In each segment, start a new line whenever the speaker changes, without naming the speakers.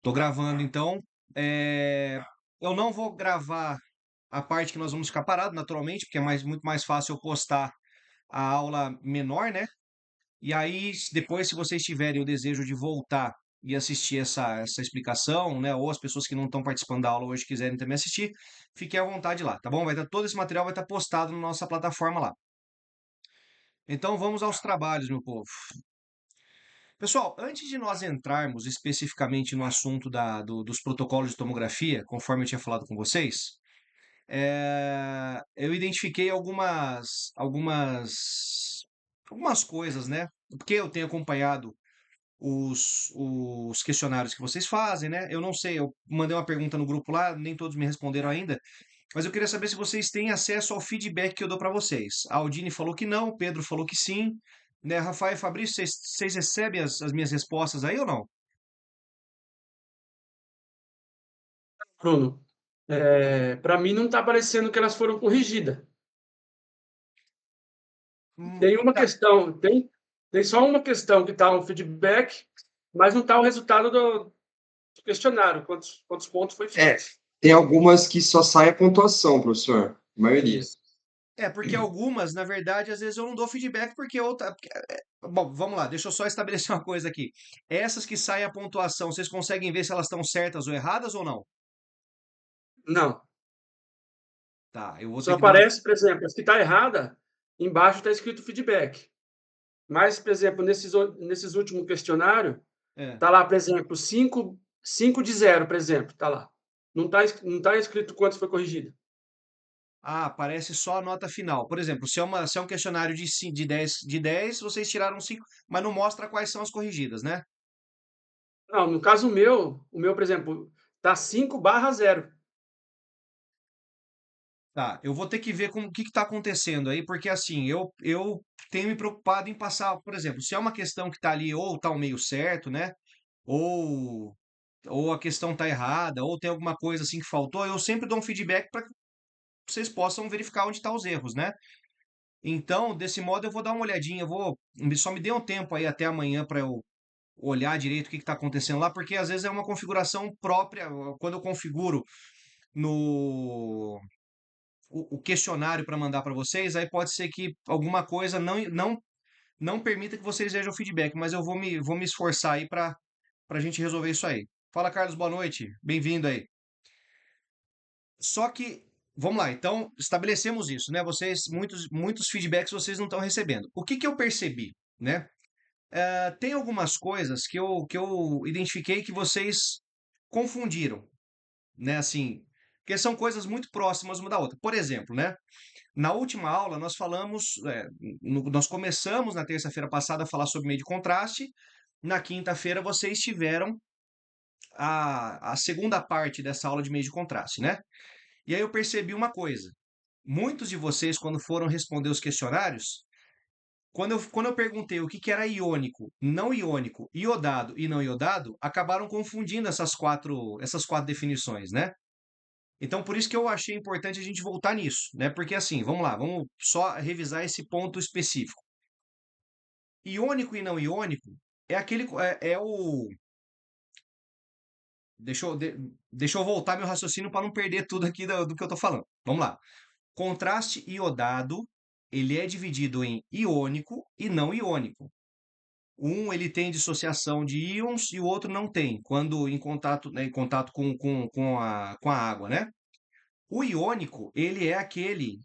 Tô gravando, então. Eu não vou gravar a parte que nós vamos ficar parados, naturalmente, porque é muito mais fácil eu postar a aula menor, né? E aí, depois, se vocês tiverem o desejo de voltar e assistir essa explicação, né? Ou as pessoas que não estão participando da aula hoje quiserem também assistir, fiquem à vontade lá, tá bom? Todo esse material vai estar postado na nossa plataforma lá. Então, vamos aos trabalhos, meu povo. Pessoal, antes de nós entrarmos especificamente no assunto dos protocolos de tomografia, conforme eu tinha falado com vocês, eu identifiquei algumas coisas, né? Porque eu tenho acompanhado os questionários que vocês fazem, né? Eu não sei, eu mandei uma pergunta no grupo lá, nem todos me responderam ainda, mas eu queria saber se vocês têm acesso ao feedback que eu dou para vocês. A Aldine falou que não, o Pedro falou que sim, né? Rafael e Fabrício, vocês recebem as minhas respostas aí ou não?
Bruno, para mim não está parecendo que elas foram corrigidas. Tem uma
Tá.
questão, tem só uma questão que está um feedback, mas não está o resultado do questionário, quantos pontos foi
É,
feito.
tem algumas que só sai a pontuação, professor. A maioria.
Isso.
Porque algumas, na verdade, às vezes eu não dou feedback porque outra. Bom, vamos lá, deixa eu só estabelecer uma coisa aqui. Essas que saem a pontuação, vocês conseguem ver se elas estão certas ou erradas ou não?
Não.
Tá, eu vou
Só
ter que dar uma.
aparece, por exemplo, as que está errada, embaixo está escrito feedback. Mas, por exemplo, nesses últimos questionários,
É.
está lá, por exemplo, 5 de 0, por exemplo, está lá. Não tá escrito quanto foi corrigido.
Ah, aparece só a nota final. Por exemplo, se é um questionário de 10, vocês tiraram 5, mas não mostra quais são as corrigidas, né?
Não, no caso o meu, por exemplo, está 5/0.
Tá, eu vou ter que ver o que está acontecendo aí, porque assim, eu tenho me preocupado em passar, por exemplo, se é uma questão que está ali ou está o meio certo, né? Ou, ou a questão está errada, ou tem alguma coisa assim que faltou, eu sempre dou um feedback para que vocês possam verificar onde estão os erros, né? Então, desse modo, eu vou dar uma olhadinha, só me dê um tempo aí até amanhã para eu olhar direito o que está acontecendo lá, porque às vezes é uma configuração própria, quando eu configuro no o questionário para mandar para vocês, aí pode ser que alguma coisa não permita que vocês vejam o feedback, mas eu vou me esforçar aí para a gente resolver isso aí. Fala, Carlos, boa noite, bem-vindo aí. Só que, vamos lá, então estabelecemos isso, né? Muitos feedbacks vocês não estão recebendo. O que que eu percebi, né? Tem algumas coisas que eu identifiquei que vocês confundiram, né? Assim, porque são coisas muito próximas uma da outra. Por exemplo, né? Na última aula, nós nós começamos na terça-feira passada a falar sobre meio de contraste. Na quinta-feira, vocês tiveram a segunda parte dessa aula de meio de contraste, né? E aí eu percebi uma coisa. Muitos de vocês, quando foram responder os questionários, quando eu perguntei o que que era iônico, não iônico, iodado e não iodado, acabaram confundindo essas quatro definições, né? Então, por isso que eu achei importante a gente voltar nisso, né? Porque assim, vamos lá, vamos só revisar esse ponto específico. Iônico e não iônico é aquele, é o. Deixa eu voltar meu raciocínio para não perder tudo aqui do que eu tô falando. Vamos lá. Contraste iodado, ele é dividido em iônico e não iônico. Um ele tem dissociação de íons e o outro não tem, quando em contato, né, em contato com a água, né? O iônico, ele é aquele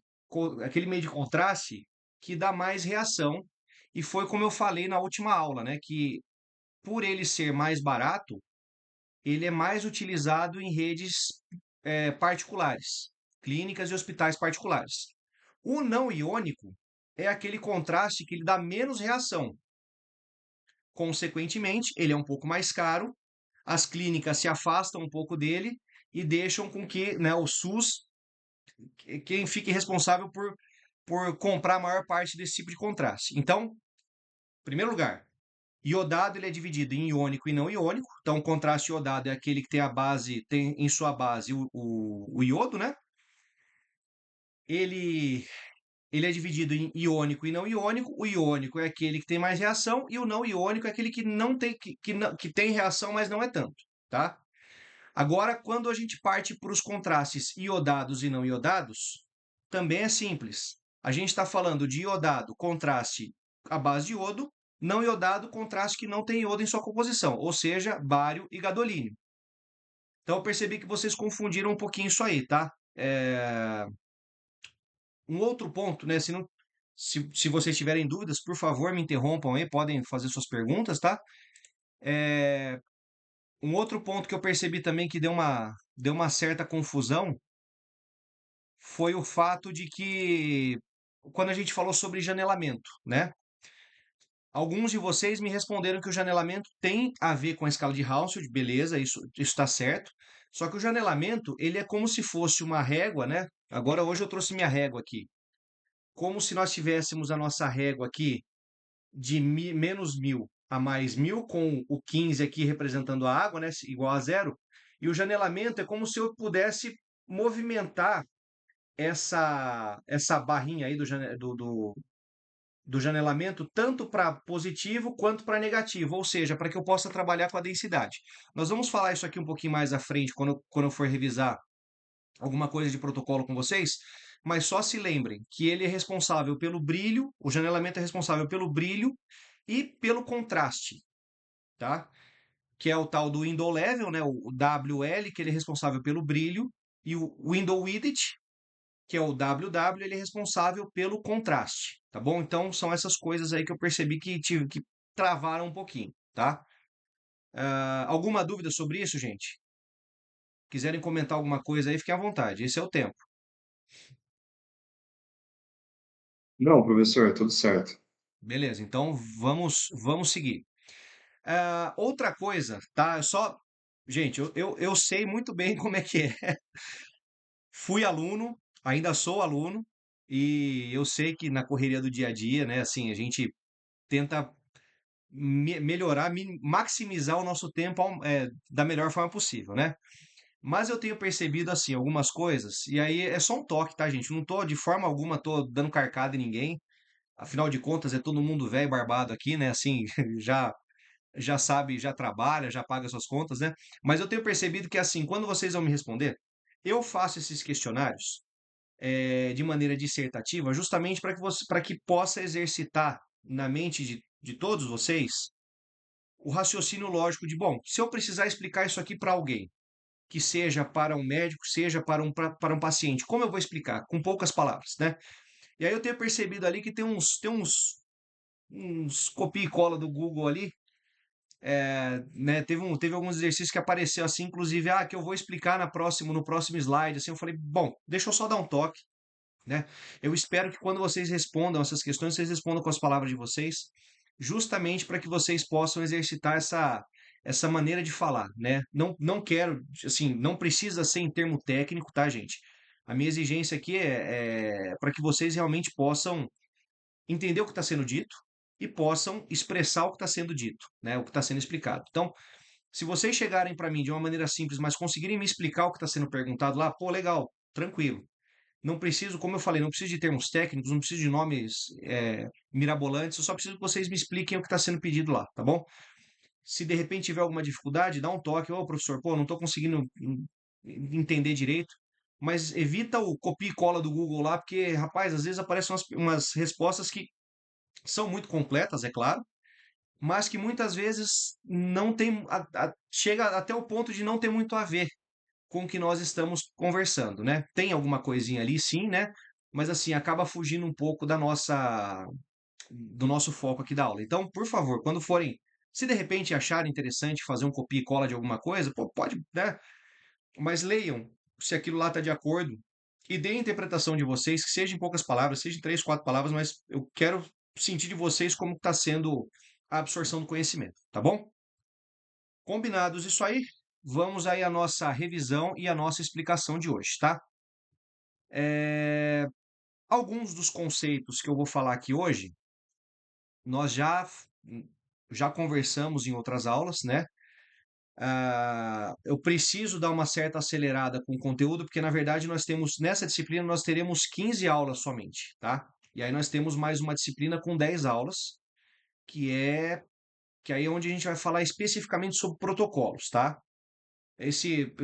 meio de contraste que dá mais reação. E foi como eu falei na última aula, né? Que por ele ser mais barato, ele é mais utilizado em redes particulares, clínicas e hospitais particulares. O não iônico é aquele contraste que ele dá menos reação. Consequentemente, ele é um pouco mais caro, as clínicas se afastam um pouco dele e deixam com que, né, o SUS quem fique responsável por comprar a maior parte desse tipo de contraste. Então, em primeiro lugar, iodado ele é dividido em iônico e não iônico. Então, o contraste iodado é aquele que tem em sua base o iodo, né? Ele, ele é dividido em iônico e não iônico. O iônico é aquele que tem mais reação e o não iônico é aquele que não tem que tem reação, mas não é tanto, tá? Agora, quando a gente parte para os contrastes iodados e não iodados, também é simples. A gente está falando de iodado, contraste à base de iodo, não iodado, contraste que não tem iodo em sua composição, ou seja, bário e gadolínio. Então, eu percebi que vocês confundiram um pouquinho isso aí, tá? Um outro ponto, né? Se vocês tiverem dúvidas, por favor, me interrompam aí, podem fazer suas perguntas, tá? Um outro ponto que eu percebi também que deu uma certa confusão foi o fato de que, quando a gente falou sobre janelamento, né? Alguns de vocês me responderam que o janelamento tem a ver com a escala de Hounsfield, beleza, isso está certo. Só que o janelamento, ele é como se fosse uma régua, né? Agora, hoje eu trouxe minha régua aqui. Como se nós tivéssemos a nossa régua aqui de menos 1.000 a mais 1.000, com o 15 aqui representando a água, né? Igual a zero. E o janelamento é como se eu pudesse movimentar essa barrinha aí do janelamento tanto para positivo quanto para negativo, ou seja, para que eu possa trabalhar com a densidade. Nós vamos falar isso aqui um pouquinho mais à frente, quando eu for revisar alguma coisa de protocolo com vocês, mas só se lembrem que ele é responsável pelo brilho, o janelamento é responsável pelo brilho e pelo contraste, tá? Que é o tal do window level, né? O WL, que ele é responsável pelo brilho, e o window width, que é o WW, ele é responsável pelo contraste, tá bom? Então são essas coisas aí que eu percebi que travaram um pouquinho, tá? Alguma dúvida sobre isso, gente? Quiserem comentar alguma coisa aí, fiquem à vontade. Esse é o tempo.
Não, professor, tudo certo.
Beleza, então vamos seguir. Outra coisa, tá? Gente, eu sei muito bem como é que é. Fui aluno, ainda sou aluno, e eu sei que na correria do dia a dia, né, assim, a gente tenta melhorar, maximizar o nosso tempo da melhor forma possível, né? Mas eu tenho percebido, assim, algumas coisas, e aí é só um toque, tá, gente? Não tô, de forma alguma, tô dando carcada em ninguém. Afinal de contas, é todo mundo velho e barbado aqui, né? Assim, já já sabe, já trabalha, já paga suas contas, né? Mas eu tenho percebido que, assim, quando vocês vão me responder, eu faço esses questionários de maneira dissertativa, justamente para que possa exercitar na mente de todos vocês o raciocínio lógico de, bom, se eu precisar explicar isso aqui para alguém, que seja para um médico, seja para um paciente, como eu vou explicar? Com poucas palavras, né? E aí eu tenho percebido ali que uns copia e cola do Google ali, né? Teve alguns exercícios que apareceu assim, inclusive, que eu vou explicar no próximo slide, assim, eu falei, bom, deixa eu só dar um toque, né? Eu espero que quando vocês respondam essas questões, vocês respondam com as palavras de vocês, justamente para que vocês possam exercitar essa maneira de falar, né? Não quero, assim, não precisa ser em termo técnico, tá, gente? A minha exigência aqui é para que vocês realmente possam entender o que está sendo dito e possam expressar o que está sendo dito, né? O que está sendo explicado. Então, se vocês chegarem para mim de uma maneira simples, mas conseguirem me explicar o que está sendo perguntado lá, pô, legal, tranquilo. Não preciso, como eu falei, não preciso de termos técnicos, não preciso de nomes mirabolantes, eu só preciso que vocês me expliquem o que está sendo pedido lá, tá bom? Se de repente tiver alguma dificuldade, dá um toque, ô professor, pô, não estou conseguindo entender direito, mas evita o copia e cola do Google lá, porque, rapaz, às vezes aparecem umas respostas que são muito completas, é claro, mas que muitas vezes não tem, chega até o ponto de não ter muito a ver com o que nós estamos conversando, né? Tem alguma coisinha ali, sim, né? Mas assim, acaba fugindo um pouco do nosso foco aqui da aula. Então, por favor, quando forem, se de repente acharem interessante fazer um copia e cola de alguma coisa, pô, pode, né? Mas leiam se aquilo lá está de acordo e deem a interpretação de vocês, que seja em poucas palavras, seja em 3, 4 palavras, mas eu quero sentir de vocês como está sendo a absorção do conhecimento, tá bom? Combinados isso aí, vamos aí à nossa revisão e à nossa explicação de hoje, tá? Alguns dos conceitos que eu vou falar aqui hoje, nós já conversamos em outras aulas, né? Eu preciso dar uma certa acelerada com o conteúdo, porque na verdade nessa disciplina, nós teremos 15 aulas somente, tá? E aí nós temos mais uma disciplina com 10 aulas, que aí é onde a gente vai falar especificamente sobre protocolos, tá?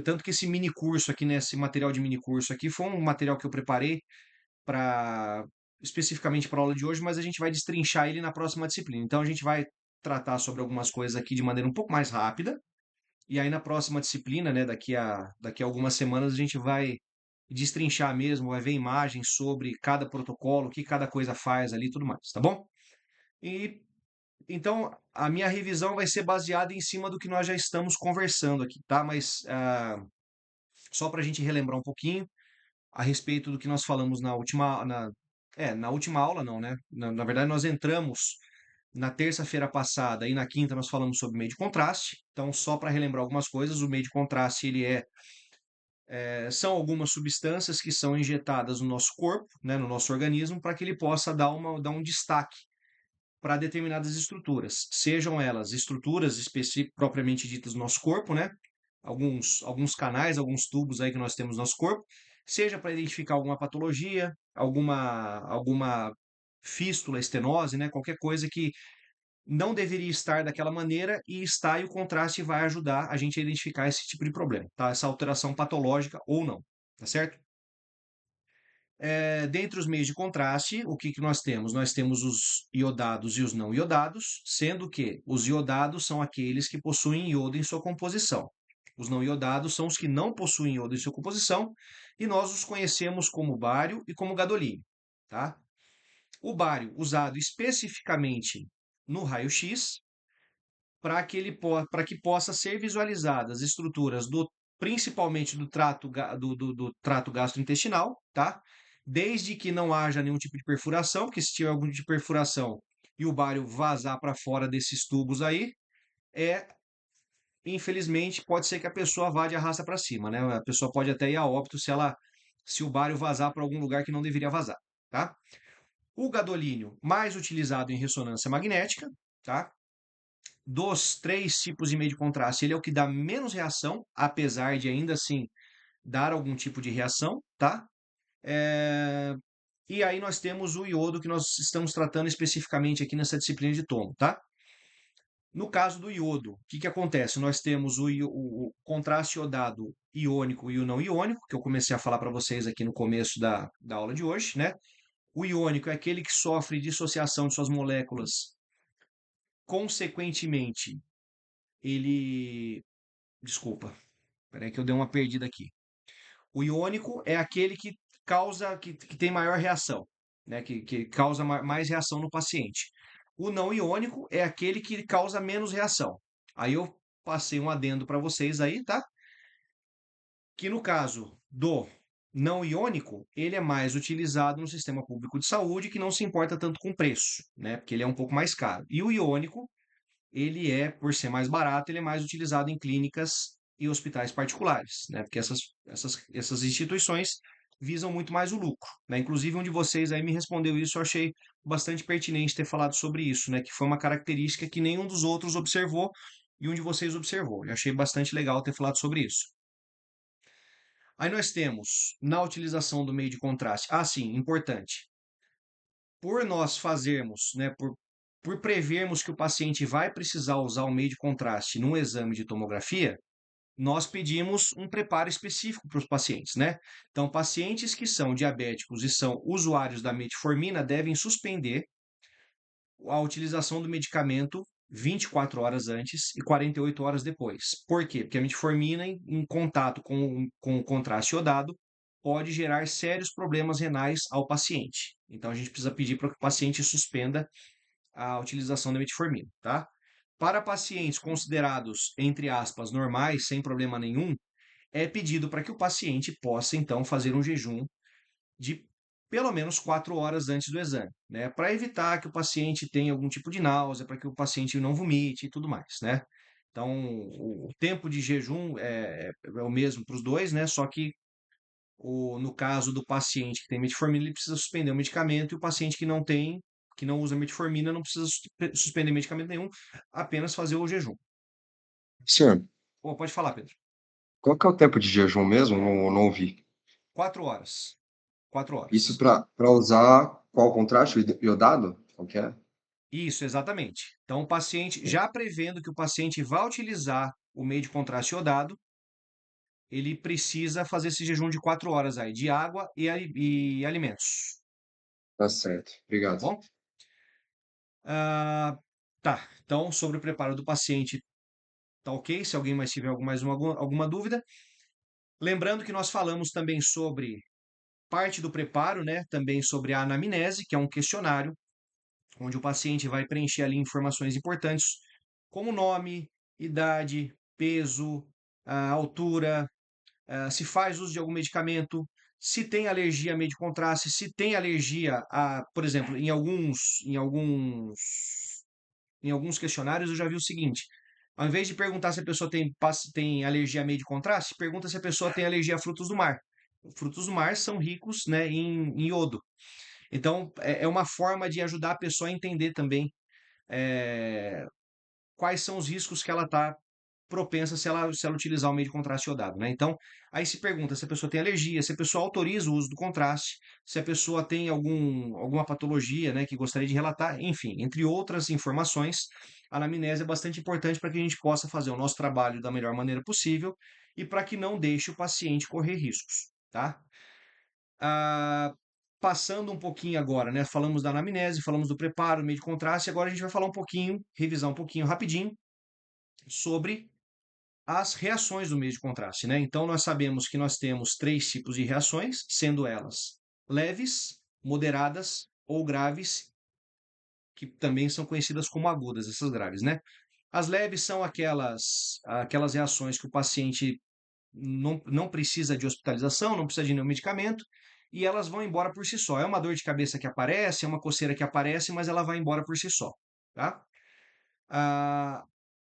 Tanto que esse mini curso aqui, né, esse material de mini curso aqui, foi um material que eu preparei para especificamente para a aula de hoje, mas a gente vai destrinchar ele na próxima disciplina. Então a gente vai tratar sobre algumas coisas aqui de maneira um pouco mais rápida, e aí na próxima disciplina, né, daqui a algumas semanas, a gente vai destrinchar mesmo, vai ver imagens sobre cada protocolo, o que cada coisa faz ali e tudo mais, tá bom? E então a minha revisão vai ser baseada em cima do que nós já estamos conversando aqui, tá? Mas só para a gente relembrar um pouquinho a respeito do que nós falamos na última aula não, né? Na verdade, nós entramos na terça-feira passada e na quinta nós falamos sobre meio de contraste. Então, só para relembrar algumas coisas, o meio de contraste são algumas substâncias que são injetadas no nosso corpo, né, no nosso organismo, para que ele possa dar um destaque para determinadas estruturas, sejam elas estruturas propriamente ditas do nosso corpo, né? Alguns canais, alguns tubos aí que nós temos no nosso corpo, seja para identificar alguma patologia, alguma fístula, estenose, né? Qualquer coisa que não deveria estar daquela maneira e está, e o contraste vai ajudar a gente a identificar esse tipo de problema, tá? Essa alteração patológica ou não, tá certo? Dentre os meios de contraste, o que nós temos? Nós temos os iodados e os não iodados, sendo que os iodados são aqueles que possuem iodo em sua composição. Os não iodados são os que não possuem iodo em sua composição, e nós os conhecemos como bário e como gadolínio, tá? O bário usado especificamente no raio-x para que possa ser visualizadas estruturas principalmente do trato gastrointestinal, tá? Desde que não haja nenhum tipo de perfuração, porque se tiver algum tipo de perfuração e o bário vazar para fora desses tubos aí, infelizmente, pode ser que a pessoa vá de arrasta para cima, né? A pessoa pode até ir a óbito se o bário vazar para algum lugar que não deveria vazar, tá? O gadolínio, mais utilizado em ressonância magnética, tá? Dos três tipos de meio de contraste, ele é o que dá menos reação, apesar de ainda assim dar algum tipo de reação, tá? E aí nós temos o iodo que nós estamos tratando especificamente aqui nessa disciplina de tomo, tá? No caso do iodo, o que acontece? Nós temos o contraste iodado iônico e o não iônico, que eu comecei a falar para vocês aqui no começo da aula de hoje, né? O iônico é aquele que sofre dissociação de suas moléculas, consequentemente, ele. Desculpa, peraí que eu dei uma perdida aqui. O iônico é aquele que tem maior reação, né? Que causa mais reação no paciente. O não iônico é aquele que causa menos reação. Aí eu passei um adendo para vocês aí, tá? Que no caso do não iônico, ele é mais utilizado no sistema público de saúde, que não se importa tanto com preço, né? Porque ele é um pouco mais caro. E o iônico, por ser mais barato, ele é mais utilizado em clínicas e hospitais particulares, né? Porque essas instituições visam muito mais o lucro, né? Inclusive, um de vocês aí me respondeu isso, eu achei bastante pertinente ter falado sobre isso, né? Que foi uma característica que nenhum dos outros observou e um de vocês observou. Eu achei bastante legal ter falado sobre isso. Aí nós temos, na utilização do meio de contraste, sim, importante. Por nós fazermos, né, por prevermos que o paciente vai precisar usar o meio de contraste num exame de tomografia, nós pedimos um preparo específico para os pacientes, né? Então, pacientes que são diabéticos e são usuários da metformina devem suspender a utilização do medicamento 24 horas antes e 48 horas depois. Por quê? Porque a metformina, em contato com o contraste iodado, pode gerar sérios problemas renais ao paciente. Então, a gente precisa pedir para que o paciente suspenda a utilização da metformina, tá? Para pacientes considerados, entre aspas, normais, sem problema nenhum, é pedido para que o paciente possa, então, fazer um jejum de pelo menos 4 horas antes do exame, né? Para evitar que o paciente tenha algum tipo de náusea, para que o paciente não vomite e tudo mais, né? Então, o tempo de jejum é o mesmo para os dois, né? Só que no caso do paciente que tem metformina, ele precisa suspender o medicamento, e o paciente que não usa metformina, não precisa suspender medicamento nenhum, apenas fazer o jejum.
Senhor,
Pode falar, Pedro.
qual que é o tempo de jejum mesmo? Não ouvi.
4 horas. 4
Isso
horas.
para usar qual contraste? O iodado? Qual que é?
Isso, exatamente. Então, o paciente, já prevendo que o paciente vai utilizar o meio de contraste iodado, ele precisa fazer esse jejum de 4 horas aí, de água e alimentos,
Tá certo.
tá
Obrigado.
bom? Ah, tá, então sobre o preparo do paciente, tá ok? Se alguém mais tiver alguma dúvida. Lembrando que nós falamos também sobre parte do preparo, né? Também sobre a anamnese, que é um questionário, onde o paciente vai preencher ali informações importantes, como nome, idade, peso, altura, se faz uso de algum medicamento, se tem alergia a meio de contraste, se tem alergia a, por exemplo, em alguns questionários eu já vi o seguinte: ao invés de perguntar se a pessoa tem alergia a meio de contraste, pergunta se a pessoa tem alergia a frutos do mar. Frutos do mar são ricos, né, em iodo. Então, é uma forma de ajudar a pessoa a entender também eh, quais são os riscos que ela está propensa se ela utilizar o meio de contraste iodado, né? Então, aí se pergunta se a pessoa tem alergia, se a pessoa autoriza o uso do contraste, se a pessoa tem alguma patologia, né, que gostaria de relatar, enfim, entre outras informações, a anamnese é bastante importante para que a gente possa fazer o nosso trabalho da melhor maneira possível e para que não deixe o paciente correr riscos, tá? Ah, passando um pouquinho agora, né? Falamos da anamnese, falamos do preparo, meio de contraste, agora a gente vai falar um pouquinho, revisar um pouquinho rapidinho sobre as reações do meio de contraste, né? Então, nós sabemos que nós temos 3 tipos de reações, sendo elas leves, moderadas ou graves, que também são conhecidas como agudas, essas graves, né? As leves são aquelas reações que o paciente não precisa de hospitalização, não precisa de nenhum medicamento, e elas vão embora por si só. É uma dor de cabeça que aparece, é uma coceira que aparece, mas ela vai embora por si só, tá? Ah,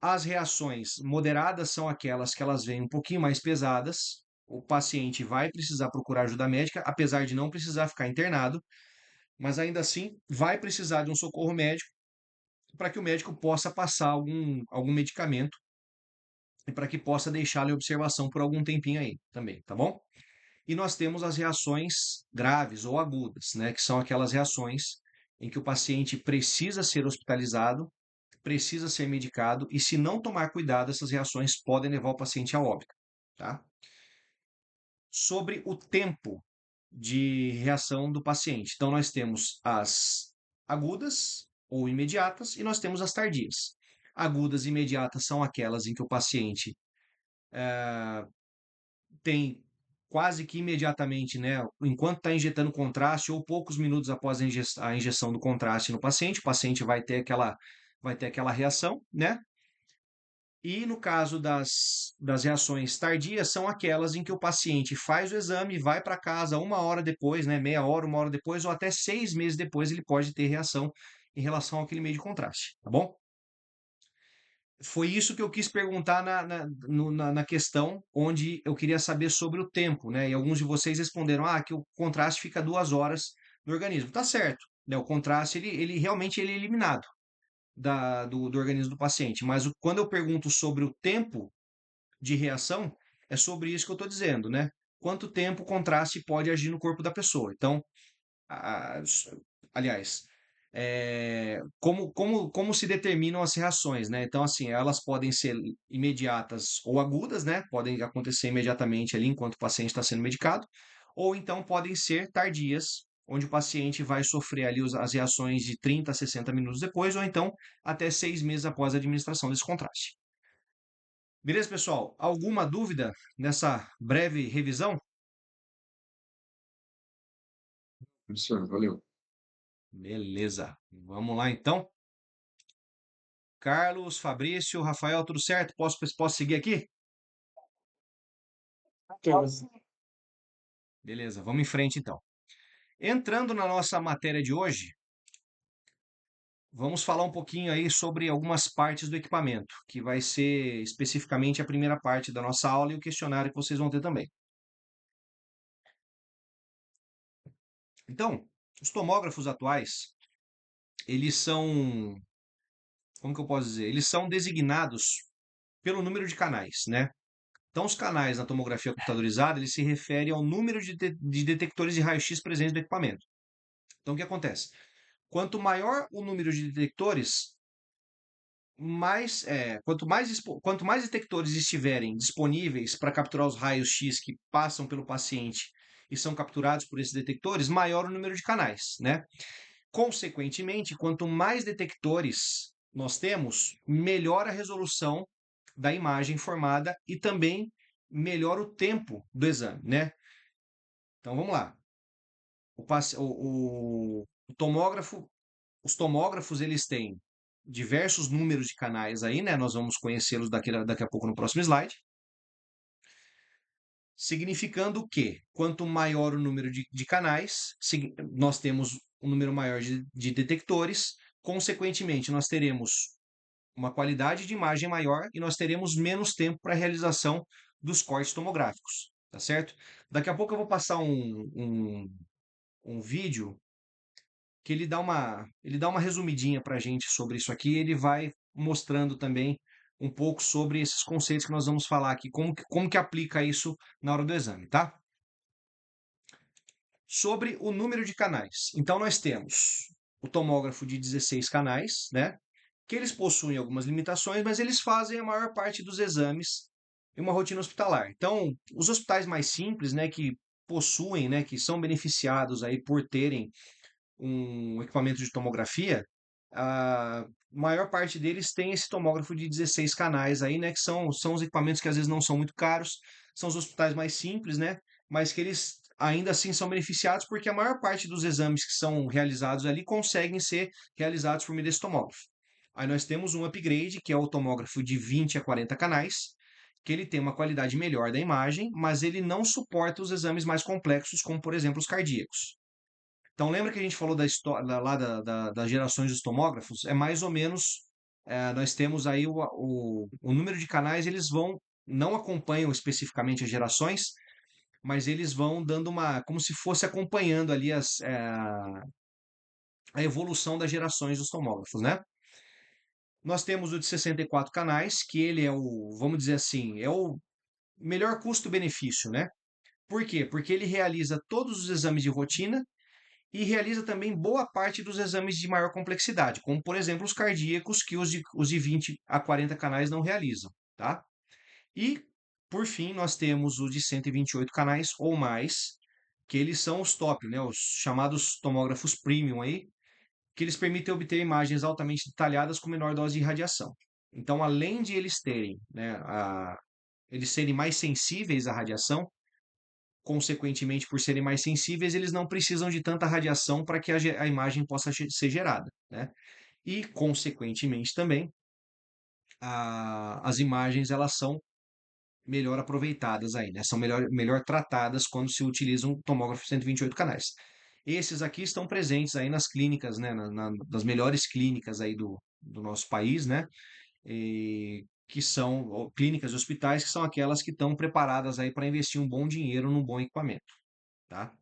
as reações moderadas são aquelas que elas vêm um pouquinho mais pesadas. O paciente vai precisar procurar ajuda médica, apesar de não precisar ficar internado, mas ainda assim vai precisar de um socorro médico para que o médico possa passar algum medicamento e para que possa deixá-lo em observação por algum tempinho aí também, tá bom? E nós temos as reações graves ou agudas, né, que são aquelas reações em que o paciente precisa ser hospitalizado, precisa ser medicado e se não tomar cuidado, essas reações podem levar o paciente a óbito, tá? Sobre o tempo de reação do paciente. Então nós temos as agudas ou imediatas e nós temos as tardias. Agudas e imediatas são aquelas em que o paciente tem quase que imediatamente, né, enquanto está injetando contraste ou poucos minutos após a injeção do contraste no paciente, o paciente vai ter aquela reação, né? E no caso das reações tardias, são aquelas em que o paciente faz o exame, vai para casa 1 hora depois, né, meia hora, 1 hora depois, ou até 6 meses depois, ele pode ter reação em relação àquele meio de contraste, tá bom? Foi isso que eu quis perguntar na questão onde eu queria saber sobre o tempo, né? E alguns de vocês responderam, que o contraste fica 2 horas no organismo. Tá certo, né? O contraste, ele realmente ele é eliminado do organismo do paciente. Mas quando eu pergunto sobre o tempo de reação, é sobre isso que eu estou dizendo, né? Quanto tempo o contraste pode agir no corpo da pessoa. Então, a- aliás, como se determinam as reações, né? Então, assim, elas podem ser imediatas ou agudas, né? Podem acontecer imediatamente ali enquanto o paciente está sendo medicado, ou então podem ser tardias, onde o paciente vai sofrer ali as reações de 30 a 60 minutos depois, ou então até 6 meses após a administração desse contraste. Beleza, pessoal? Alguma dúvida nessa breve revisão?
Professor, valeu.
Beleza. Vamos lá, então. Carlos, Fabrício, Rafael, tudo certo? Posso seguir aqui? Beleza, vamos em frente então. Entrando na nossa matéria de hoje, vamos falar um pouquinho aí sobre algumas partes do equipamento, que vai ser especificamente a primeira parte da nossa aula e o questionário que vocês vão ter também. Então, os tomógrafos atuais, eles são, como que eu posso dizer? Eles são designados pelo número de canais, né? Então, os canais na tomografia computadorizada, ele se refere ao número de detectores de raio-x presentes no equipamento. Então, o que acontece? Quanto maior o número de detectores, quanto mais detectores estiverem disponíveis para capturar os raios X que passam pelo paciente e são capturados por esses detectores, maior o número de canais, né? Consequentemente, quanto mais detectores nós temos, melhor a resolução da imagem formada e também melhor o tempo do exame, né? Então vamos lá. O tomógrafo, os tomógrafos eles têm diversos números de canais aí, né? Nós vamos conhecê-los daqui a pouco no próximo slide. Significando que quanto maior o número de canais, nós temos um número maior de detectores, consequentemente, nós teremos uma qualidade de imagem maior e nós teremos menos tempo para a realização dos cortes tomográficos, tá certo? Daqui a pouco eu vou passar um vídeo que ele dá uma resumidinha para a gente sobre isso aqui, ele vai mostrando também um pouco sobre esses conceitos que nós vamos falar aqui, como que aplica isso na hora do exame, tá? Sobre o número de canais. Então, nós temos o tomógrafo de 16 canais, né? Que eles possuem algumas limitações, mas eles fazem a maior parte dos exames em uma rotina hospitalar. Então, os hospitais mais simples, né, que possuem, né, que são beneficiados aí por terem um equipamento de tomografia, a maior parte deles tem esse tomógrafo de 16 canais aí, né, que são os equipamentos que às vezes não são muito caros, são os hospitais mais simples, né, mas que eles ainda assim são beneficiados porque a maior parte dos exames que são realizados ali conseguem ser realizados por meio desse tomógrafo. Aí nós temos um upgrade, que é o tomógrafo de 20 a 40 canais, que ele tem uma qualidade melhor da imagem, mas ele não suporta os exames mais complexos, como por exemplo os cardíacos. Então, lembra que a gente falou da história lá das gerações dos tomógrafos? É mais ou menos, nós temos aí o número de canais, eles não acompanham especificamente as gerações, mas eles vão dando como se fosse acompanhando ali a evolução das gerações dos tomógrafos, né? Nós temos o de 64 canais, que ele é vamos dizer assim, é o melhor custo-benefício, né? Por quê? Porque ele realiza todos os exames de rotina e realiza também boa parte dos exames de maior complexidade, como por exemplo os cardíacos, que os de 20 a 40 canais não realizam, tá? E, por fim, nós temos o de 128 canais ou mais, que eles são os top, né? Os chamados tomógrafos premium aí, que eles permitem obter imagens altamente detalhadas com menor dose de radiação. Então, além de eles terem, né, eles serem mais sensíveis à radiação, consequentemente, por serem mais sensíveis, eles não precisam de tanta radiação para que a imagem possa ser gerada, né? E, consequentemente, também, as imagens elas são melhor aproveitadas aí, né? São melhor tratadas quando se utiliza um tomógrafo 128 canais. Esses aqui estão presentes aí nas clínicas, né? Das melhores clínicas aí do nosso país, né? Que são clínicas e hospitais que são aquelas que estão preparadas aí para investir um bom dinheiro num bom equipamento, tá?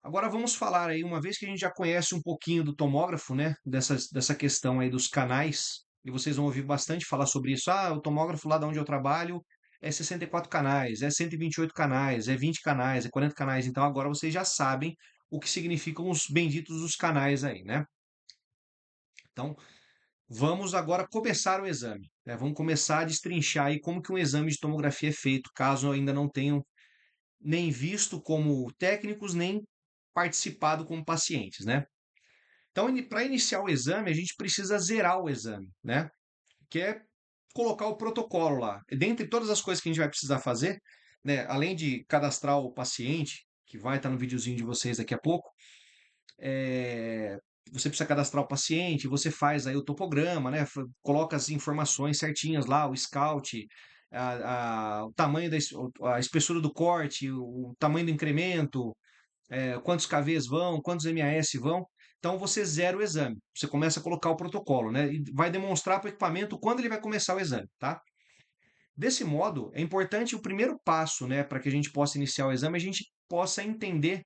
Agora vamos falar aí, uma vez que a gente já conhece um pouquinho do tomógrafo, né? Dessa questão aí dos canais, e vocês vão ouvir bastante falar sobre isso. Ah, o tomógrafo lá de onde eu trabalho é 64 canais, é 128 canais, é 20 canais, é 40 canais. Então agora vocês já sabem o que significam os benditos dos canais aí, né? Então, vamos agora começar o exame, né? Vamos começar a destrinchar aí como que um exame de tomografia é feito, caso ainda não tenham nem visto como técnicos, nem participado como pacientes, né? Então, para iniciar o exame, a gente precisa zerar o exame, né? Que é colocar o protocolo lá. Dentre todas as coisas que a gente vai precisar fazer, né? Além de cadastrar o paciente, que vai estar no videozinho de vocês daqui a pouco, você precisa cadastrar o paciente, você faz aí o topograma, né? Coloca as informações certinhas lá, o scout, o tamanho a espessura do corte, o tamanho do incremento, quantos KVs vão, quantos MAS vão. Então você zera o exame. Você começa a colocar o protocolo, né? E vai demonstrar para o equipamento quando ele vai começar o exame, tá? Desse modo, é importante o primeiro passo, né, para que a gente possa iniciar o exame, a gente possa entender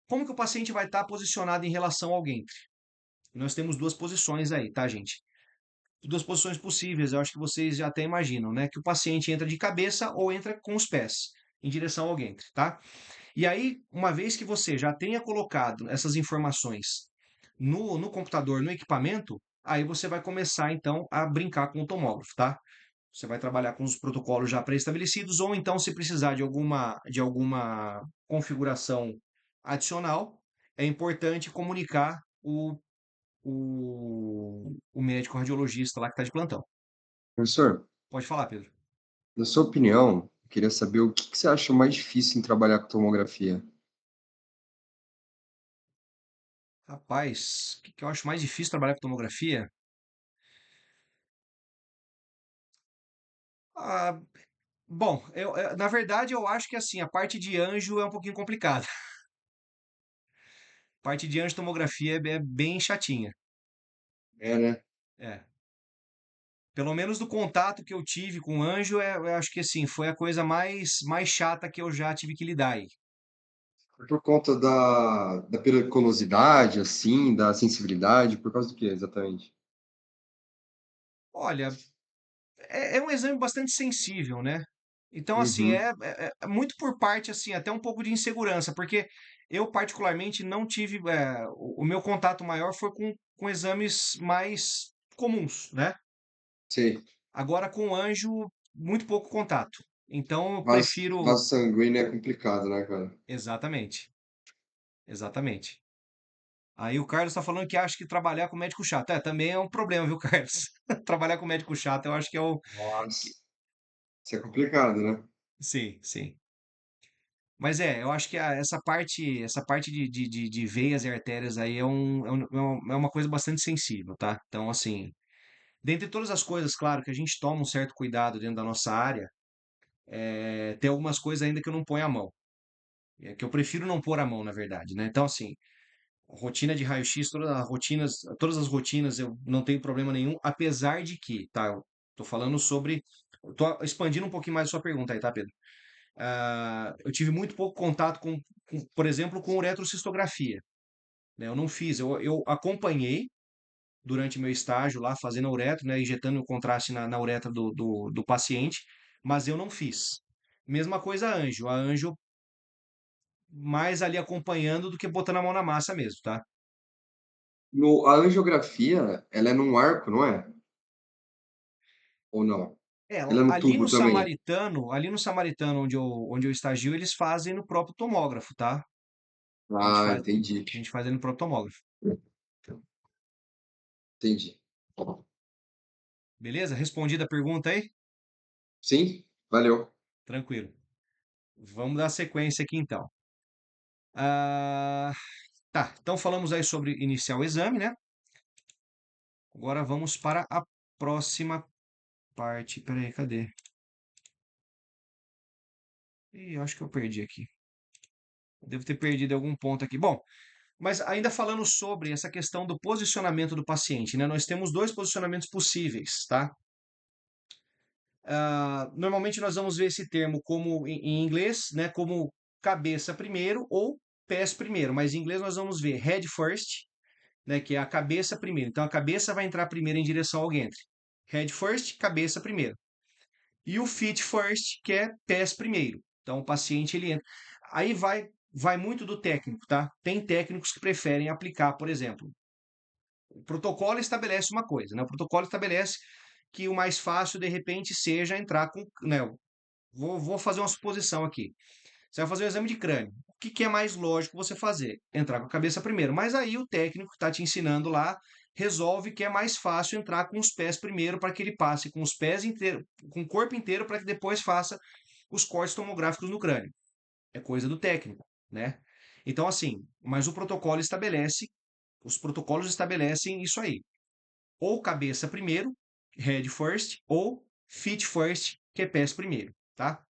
como que o paciente vai estar posicionado em relação ao Gantry. Nós temos duas posições aí, tá, gente? Duas posições possíveis, eu acho que vocês já até imaginam, né? Que o paciente entra de cabeça ou entra com os pés em direção ao Gantry, tá? E aí, uma vez que você já tenha colocado essas informações no computador, no equipamento, aí você vai começar então a brincar com o tomógrafo, tá? Você vai trabalhar com os protocolos já pré-estabelecidos, ou então, se precisar de alguma configuração adicional, é importante comunicar o médico radiologista lá que está de plantão.
Professor,
Pode falar, Pedro.
na sua opinião, eu queria saber o que que você acha mais difícil em trabalhar com tomografia?
Rapaz, o que eu acho mais difícil trabalhar com tomografia? Ah, bom, na verdade eu acho que assim, a parte de anjo é um pouquinho complicada. A parte de anjo tomografia é bem chatinha.
É, né?
É. Pelo menos do contato que eu tive com o anjo, eu acho que assim, foi a coisa mais chata que eu já tive que lidar aí.
Por conta da periculosidade, assim, da sensibilidade, por causa do que exatamente?
Olha, é um exame bastante sensível, né? Então, assim,
Uhum,
é muito por parte, assim, até um pouco de insegurança, porque eu particularmente não tive, o meu contato maior foi com exames mais comuns, né?
sei.
Agora com o anjo, muito pouco contato. Então, eu prefiro.
Vaso sanguíneo é complicado, né, cara?
Exatamente, exatamente. Aí o Carlos está falando que acha que trabalhar com médico chato. É, também é um problema, viu, Carlos? Trabalhar com médico chato, eu acho que é o.
Nossa, isso é complicado, né?
Sim, sim. Mas eu acho que essa parte de veias e artérias aí é uma coisa bastante sensível, tá? Então, assim, dentre todas as coisas, claro, que a gente toma um certo cuidado dentro da nossa área, tem algumas coisas ainda que eu não ponho a mão. Que eu prefiro não pôr a mão, na verdade, né? Então, assim, rotina de raio-x, todas as rotinas eu não tenho problema nenhum, apesar de que, tá? Eu tô falando sobre. Eu tô expandindo um pouquinho mais a sua pergunta aí, tá, Pedro? Eu tive muito pouco contato por exemplo, com uretrocistografia, né? Eu não fiz, eu acompanhei durante meu estágio lá, fazendo a uretra, né? Injetando o contraste na uretra do paciente, mas eu não fiz. Mesma coisa a anjo mais ali acompanhando do que botando a mão na massa mesmo, tá?
A angiografia, ela é num arco, não é? Ou não?
É,
Ela é no
ali
tubo
no
também?
Samaritano onde eu estagio, eles fazem no próprio tomógrafo, tá? A gente
Ah,
faz,
entendi.
a gente faz ele no próprio tomógrafo.
Entendi.
Beleza? Respondida a pergunta aí?
Sim, valeu.
Tranquilo. Vamos dar sequência aqui então. Ah, tá, então falamos aí sobre iniciar o exame, né? Agora vamos para a próxima parte. Peraí, cadê? Ih, eu acho que eu perdi aqui. Devo ter perdido algum ponto aqui. Bom, mas ainda falando sobre essa questão do posicionamento do paciente, né? Nós temos dois posicionamentos possíveis, tá? Normalmente nós vamos ver esse termo como em inglês, né? Como cabeça primeiro ou pés primeiro, mas em inglês nós vamos ver head first, né, que é a cabeça primeiro. Então a cabeça vai entrar primeiro em direção ao ventre. Head first, cabeça primeiro. E o feet first, que é pés primeiro. Então o paciente ele entra. Aí vai muito do técnico, tá? Tem técnicos que preferem aplicar, por exemplo, o protocolo estabelece uma coisa, né? O protocolo estabelece que o mais fácil de repente seja entrar com, né, vou fazer uma suposição aqui. Você vai fazer o exame de crânio. O que é mais lógico você fazer? Entrar com a cabeça primeiro. Mas aí o técnico que está te ensinando lá resolve que é mais fácil entrar com os pés primeiro para que ele passe com os pés inteiros, com o corpo inteiro para que depois faça os cortes tomográficos no crânio. É coisa do técnico, né? Então assim, mas o protocolo estabelece, os protocolos estabelecem isso aí. Ou cabeça primeiro, head first, ou feet first, que é pés primeiro, tá?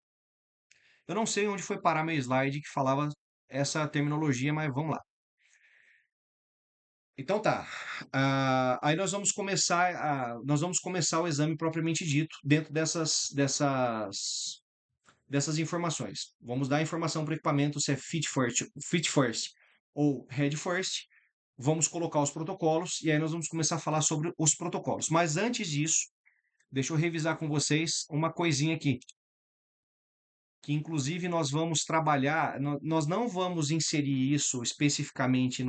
Eu não sei onde foi parar meu slide que falava essa terminologia, mas vamos lá. Então tá. Aí nós vamos começar o exame propriamente dito dentro dessas informações. Vamos dar a informação para o equipamento se é fit first ou head first. Vamos colocar os protocolos e aí nós vamos começar a falar sobre os protocolos. Mas antes disso, deixa eu revisar com vocês uma coisinha aqui, que inclusive nós vamos trabalhar, nós não vamos inserir isso especificamente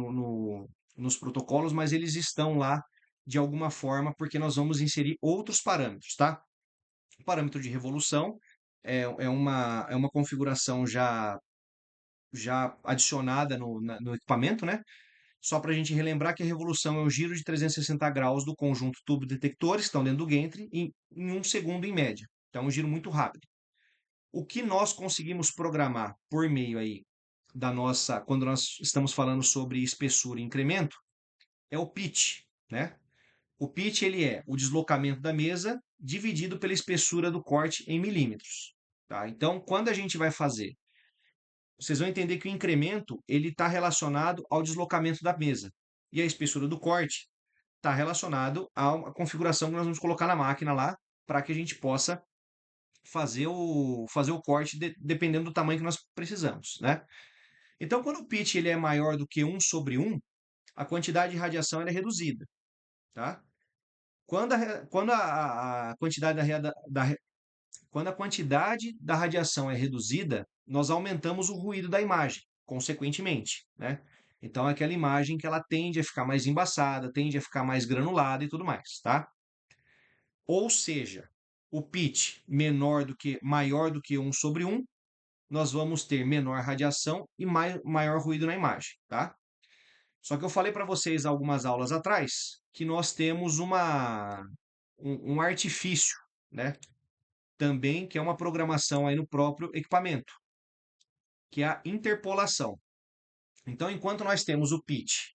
nos protocolos, mas eles estão lá de alguma forma, porque nós vamos inserir outros parâmetros, tá? O parâmetro de revolução é uma configuração já adicionada no equipamento, né? Só para a gente relembrar que a revolução é o giro de 360 graus do conjunto tubo-detectores que estão dentro do gantry em 1 segundo em média. Então, é um giro muito rápido. O que nós conseguimos programar por meio aí quando nós estamos falando sobre espessura e incremento, é o pitch, né? O pitch ele é o deslocamento da mesa dividido pela espessura do corte em milímetros, tá? Então, quando a gente vai fazer, vocês vão entender que o incremento ele está relacionado ao deslocamento da mesa e a espessura do corte está relacionado à configuração que nós vamos colocar na máquina lá para que a gente possa fazer o corte dependendo do tamanho que nós precisamos, né? Então, quando o pitch ele é maior do que 1/1, a quantidade de radiação ela é reduzida, tá? Quando a quantidade quando a quantidade da radiação é reduzida, nós aumentamos o ruído da imagem, consequentemente, né? Então, é aquela imagem que ela tende a ficar mais embaçada, tende a ficar mais granulada e tudo mais, tá? Ou seja, o pitch maior do que 1/1, nós vamos ter menor radiação e maior ruído na imagem, tá? Só que eu falei para vocês algumas aulas atrás que nós temos um artifício, né? Também que é uma programação aí no próprio equipamento, que é a interpolação. Então, enquanto nós temos o pitch,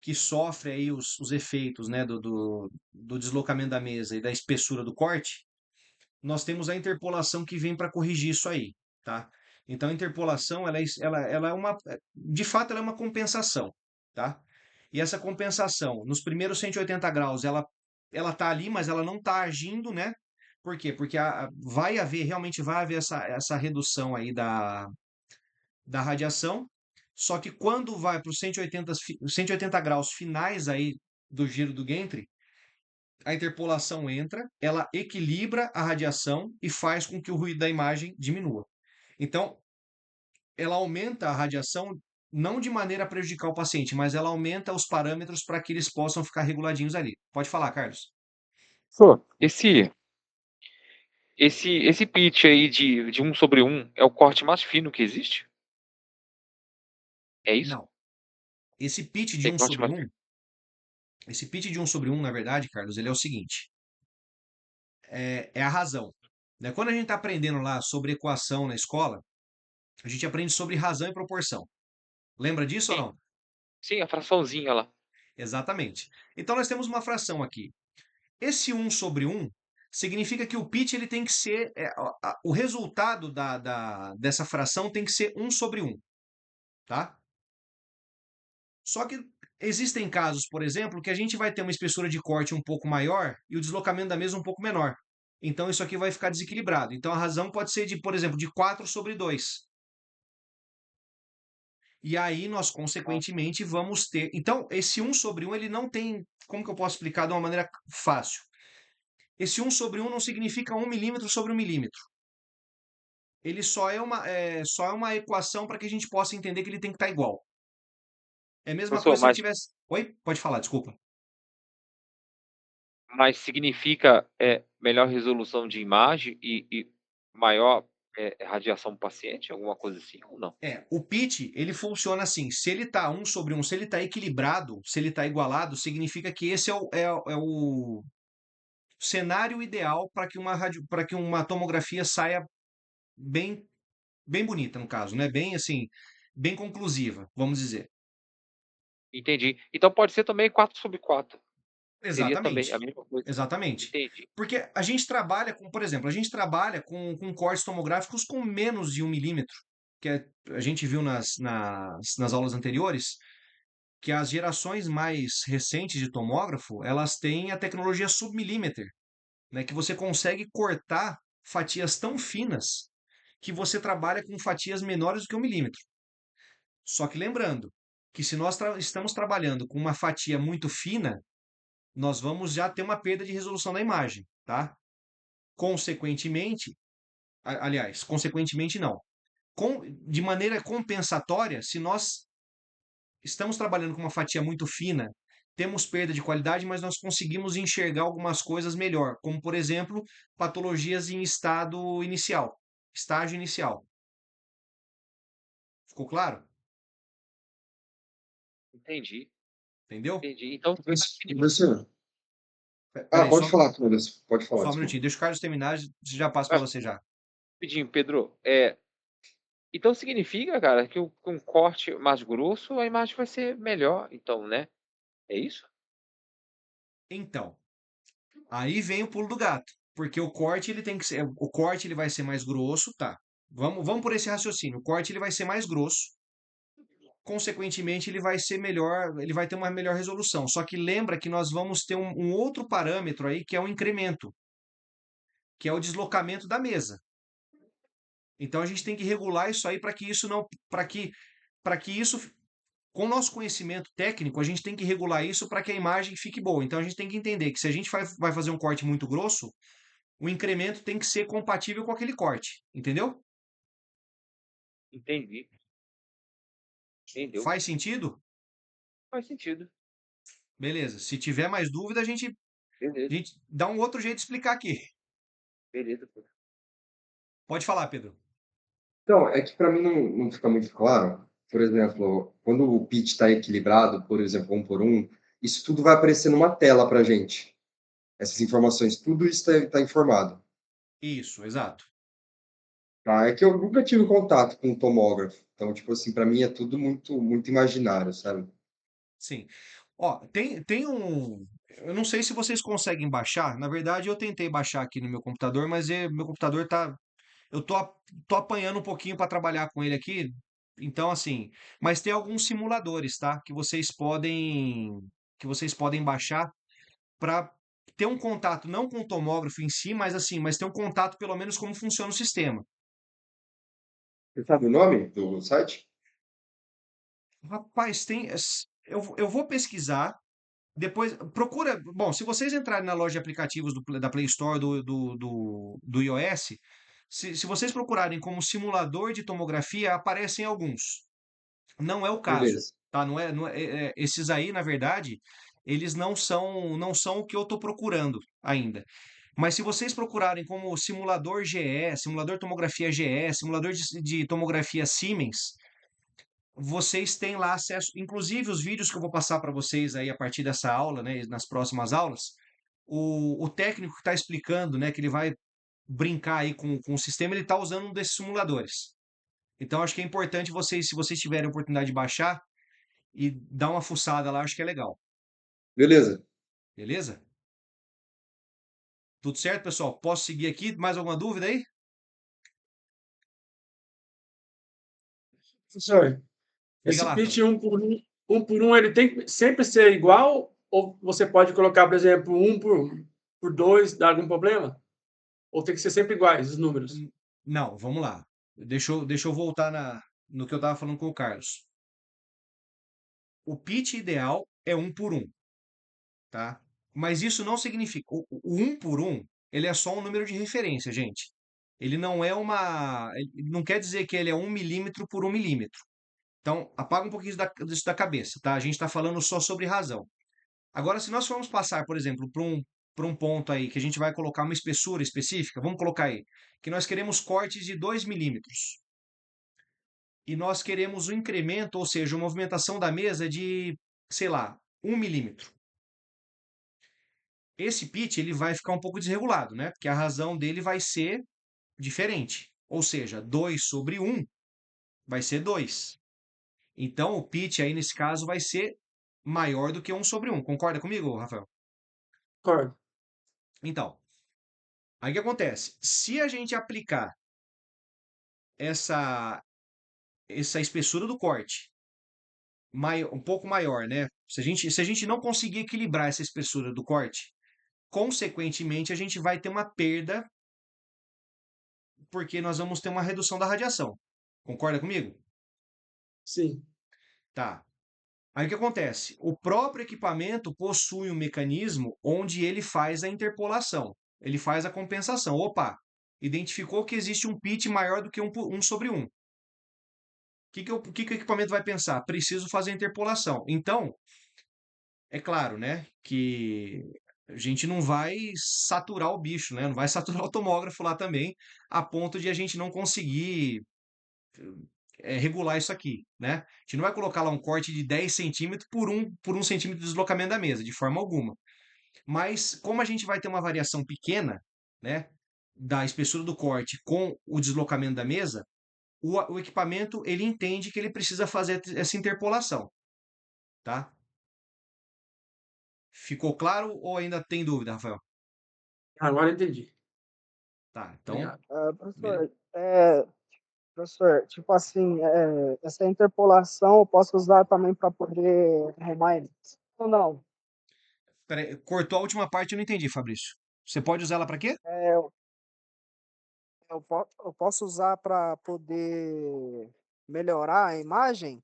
que sofre aí os efeitos, né, do deslocamento da mesa e da espessura do corte, nós temos a interpolação que vem para corrigir isso aí, tá? Então, a interpolação, ela é de fato, ela é uma compensação, tá? E essa compensação, nos primeiros 180 graus, ela tá ali, mas ela não tá agindo, né? Por quê? Porque realmente vai haver essa redução aí da radiação, só que quando vai para os 180 graus finais aí do giro do Gantry, a interpolação entra, ela equilibra a radiação e faz com que o ruído da imagem diminua. Então, ela aumenta a radiação não de maneira a prejudicar o paciente, mas ela aumenta os parâmetros para que eles possam ficar reguladinhos ali. Pode falar, Carlos.
Pô, esse pitch aí de 1/1 é o corte mais fino que existe? É isso?
Não. Esse pitch de
Tem
um
corte
sobre
mais
um,
fino?
esse pitch de 1/1, na verdade, Carlos, ele é o seguinte: é a razão. Né? Quando a gente está aprendendo lá sobre equação na escola, a gente aprende sobre razão e proporção. Lembra disso ou
Sim,
não?
sim, a fraçãozinha lá.
Exatamente. Então nós temos uma fração aqui. Esse 1/1 significa que o pitch ele tem que ser. O resultado dessa fração tem que ser 1/1, tá? Só que existem casos, por exemplo, que a gente vai ter uma espessura de corte um pouco maior e o deslocamento da mesa um pouco menor. Então isso aqui vai ficar desequilibrado. Então a razão pode ser de, por exemplo, de 4/2. E aí nós,
Ah,
consequentemente, vamos ter. Então, esse 1/1 ele não tem. Como que eu posso explicar de uma maneira fácil? Esse 1/1 não significa 1 milímetro sobre 1 milímetro. Ele só é uma equação para que a gente possa entender que ele tem que estar igual. É a mesma
professor,
coisa se eu tivesse. Oi? Pode falar, desculpa.
mas significa melhor resolução de imagem e maior radiação para o paciente? Alguma coisa assim ou não?
O pitch, ele funciona assim. Se ele está 1/1, se ele está equilibrado, se ele está igualado, significa que esse é o cenário ideal para que uma tomografia saia bem, bem bonita, no caso, né? Bem assim, bem conclusiva, vamos dizer.
Entendi. Então pode ser também 4/4. Seria também a
Exatamente.
mesma coisa.
Exatamente.
Entendi.
Porque a gente trabalha com, por exemplo, a gente trabalha com cortes tomográficos com menos de 1 milímetro, a gente viu nas aulas anteriores, que as gerações mais recentes de tomógrafo, elas têm a tecnologia submilímetro, né, que você consegue cortar fatias tão finas que você trabalha com fatias menores do que 1 milímetro. Só que lembrando que se nós estamos trabalhando com uma fatia muito fina, nós vamos já ter uma perda de resolução da imagem, tá? Consequentemente, consequentemente não. De maneira compensatória, se nós estamos trabalhando com uma fatia muito fina, temos perda de qualidade, mas nós conseguimos enxergar algumas coisas melhor, como, por exemplo, patologias em estágio inicial. Ficou claro?
Entendi,
Entendeu?
entendi. Então,
Professor,
Peraí,
pode falar, Carlos. Pode falar,
só um
desculpa.
minutinho. Deixa o Carlos terminar, já passo para
ah,
você já.
rapidinho, Pedro. Então significa, cara, que com um corte mais grosso a imagem vai ser melhor, então, né? É isso?
Então, aí vem o pulo do gato, porque o corte ele tem que ser, o corte ele vai ser mais grosso, tá? Vamos por esse raciocínio. O corte ele vai ser mais grosso, consequentemente ele vai ser melhor, ele vai ter uma melhor resolução. Só que lembra que nós vamos ter um outro parâmetro aí que é o incremento, que é o deslocamento da mesa. Então a gente tem que regular isso aí para que isso não, para que isso, com o nosso conhecimento técnico, a gente tem que regular isso para que a imagem fique boa. Então a gente tem que entender que se a gente vai fazer um corte muito grosso, o incremento tem que ser compatível com aquele corte, entendeu?
Entendi. Entendeu?
Faz sentido?
Faz sentido.
Beleza. Se tiver mais dúvida, a
Beleza,
gente dá um outro jeito de explicar aqui.
beleza, Pedro.
Pode falar, Pedro.
Então, é que para mim não fica muito claro. Por exemplo, quando o pitch está equilibrado, por exemplo, 1 por 1, isso tudo vai aparecer numa tela para gente. Essas informações, tudo isso está informado.
Isso, exato.
Tá? É que eu nunca tive contato com um tomógrafo. Então, tipo assim, para mim é tudo muito imaginário, sabe?
Sim. Ó, tem um. Eu não sei se vocês conseguem baixar. Na verdade, eu tentei baixar aqui no meu computador, mas meu computador tá. Eu tô apanhando um pouquinho para trabalhar com ele aqui. Então, assim. Mas tem alguns simuladores, tá? Que vocês podem baixar para ter um contato, não com o tomógrafo em si, mas assim, mas ter um contato pelo menos como funciona o sistema.
Você sabe o nome do site?
Rapaz, eu vou pesquisar. Depois, procura. Bom, se vocês entrarem na loja de aplicativos da Play Store do iOS, se vocês procurarem como simulador de tomografia, aparecem alguns. Não é o caso,
Beleza.
tá? Esses aí, na verdade, eles não são o que eu estou procurando ainda. Mas se vocês procurarem como simulador GE, simulador tomografia GE, simulador de tomografia Siemens, vocês têm lá acesso, inclusive os vídeos que eu vou passar para vocês aí a partir dessa aula, né, nas próximas aulas, o técnico que está explicando, né, que ele vai brincar aí com o sistema, ele está usando um desses simuladores. Então acho que é importante vocês, se vocês tiverem a oportunidade de baixar e dar uma fuçada lá, acho que é legal.
Beleza.
Beleza? Tudo certo, pessoal? Posso seguir aqui? Mais alguma dúvida aí?
Professor,
Diga
esse
lá,
pitch
Rafael.
1 por 1, ele tem que sempre ser igual? Ou você pode colocar, por exemplo, 1 por 2, dá algum problema? Ou tem que ser sempre iguais os números?
Não, vamos lá. Deixa eu voltar no que eu estava falando com o Carlos. O pitch ideal é 1 por 1, tá? Mas isso não significa. O 1 por 1, ele é só um número de referência, gente. Ele não é uma. Ele não quer dizer que ele é 1 milímetro por 1 milímetro. Então, apaga um pouquinho disso da cabeça, tá? A gente está falando só sobre razão. Agora, se nós formos passar, por exemplo, para um ponto aí que a gente vai colocar uma espessura específica, vamos colocar aí, que nós queremos cortes de 2 milímetros. E nós queremos um incremento, ou seja, uma movimentação da mesa de, sei lá, 1 milímetro. Esse pitch ele vai ficar um pouco desregulado, né? Porque a razão dele vai ser diferente. Ou seja, 2 sobre 1 vai ser 2. Então, o pitch aí, nesse caso, vai ser maior do que 1 sobre 1. Concorda comigo, Rafael?
Concordo.
Então, aí o que acontece? Se a gente aplicar essa, essa espessura do corte um pouco maior, né? Se a gente não conseguir equilibrar essa espessura do corte, consequentemente a gente vai ter uma perda, porque nós vamos ter uma redução da radiação. Concorda comigo?
Sim.
Tá. Aí o que acontece? O próprio equipamento possui um mecanismo onde ele faz a interpolação, ele faz a compensação. Opa, identificou que existe um pitch maior do que 1 sobre 1. que o equipamento vai pensar? Preciso fazer interpolação. Então, é claro, né, que a gente não vai saturar o bicho, né? Não vai saturar o tomógrafo lá também, a ponto de a gente não conseguir regular isso aqui, né? A gente não vai colocar lá um corte de 10 centímetros por um centímetro de deslocamento da mesa, de forma alguma. Mas como a gente vai ter uma variação pequena, né, da espessura do corte com o deslocamento da mesa, o equipamento ele entende que ele precisa fazer essa interpolação, tá? Ficou claro ou ainda tem dúvida, Rafael?
Agora eu entendi.
Tá, então,
Obrigado.
beleza.
Professor, tipo assim, essa interpolação eu posso usar também para poder arrumar ele? Ou não?
Peraí, cortou a última parte, eu não entendi, Fabrício. Você pode usar ela para quê?
É, eu posso usar para poder melhorar a imagem?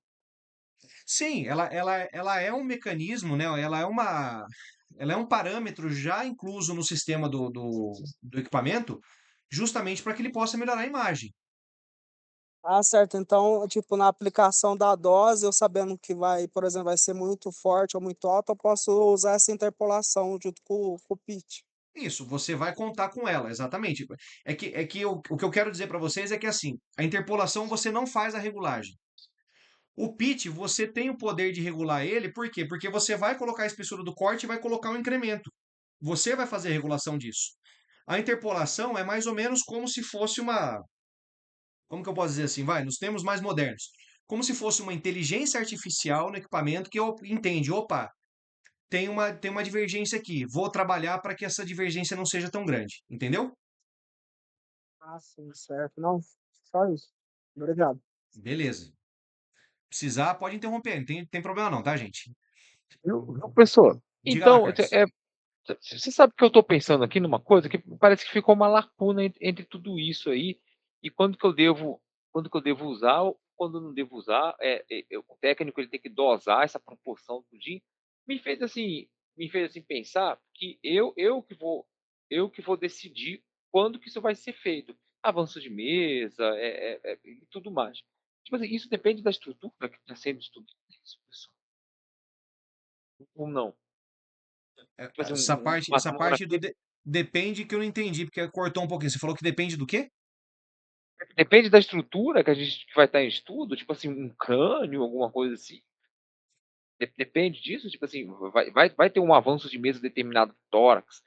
Sim, ela é um mecanismo, né? Ela é um parâmetro já incluso no sistema do equipamento, justamente para que ele possa melhorar a imagem.
Ah, certo. Então, tipo, na aplicação da dose, eu sabendo que vai, por exemplo, vai ser muito forte ou muito alto, eu posso usar essa interpolação junto com o pitch.
Isso, você vai contar com ela, exatamente. É que o que eu quero dizer para vocês é que assim, a interpolação você não faz a regulagem. O pitch, você tem o poder de regular ele, por quê? Porque você vai colocar a espessura do corte e vai colocar um incremento. Você vai fazer a regulação disso. A interpolação é mais ou menos como se fosse uma. Como que eu posso dizer assim? Vai, nos termos mais modernos. Como se fosse uma inteligência artificial no equipamento que entende, opa, tem uma divergência aqui. Vou trabalhar para que essa divergência não seja tão grande. Entendeu?
Ah, sim, certo. Não, só isso. Obrigado.
Beleza. Precisar, pode interromper. Não tem problema não, tá, gente?
Viu, professor?
Diga lá,
Então,
Carlos.
você sabe que eu estou pensando aqui numa coisa que parece que ficou uma lacuna entre tudo isso aí e quando que eu devo usar ou quando não devo usar. O técnico ele tem que dosar essa proporção tudinho. Me fez assim, pensar que eu que vou decidir quando que isso vai ser feito. Avanço de mesa, e tudo mais. Tipo assim, isso depende da estrutura que está sendo estudada, professor, ou não? Tipo assim, uma
Essa parte
tomografia.
depende que eu não entendi, porque cortou um pouquinho. Você falou que depende do quê?
Depende da estrutura que a gente vai estar em estudo, tipo assim, um crânio, alguma coisa assim. Depende disso, tipo assim, vai ter um avanço de mesa determinado do tórax,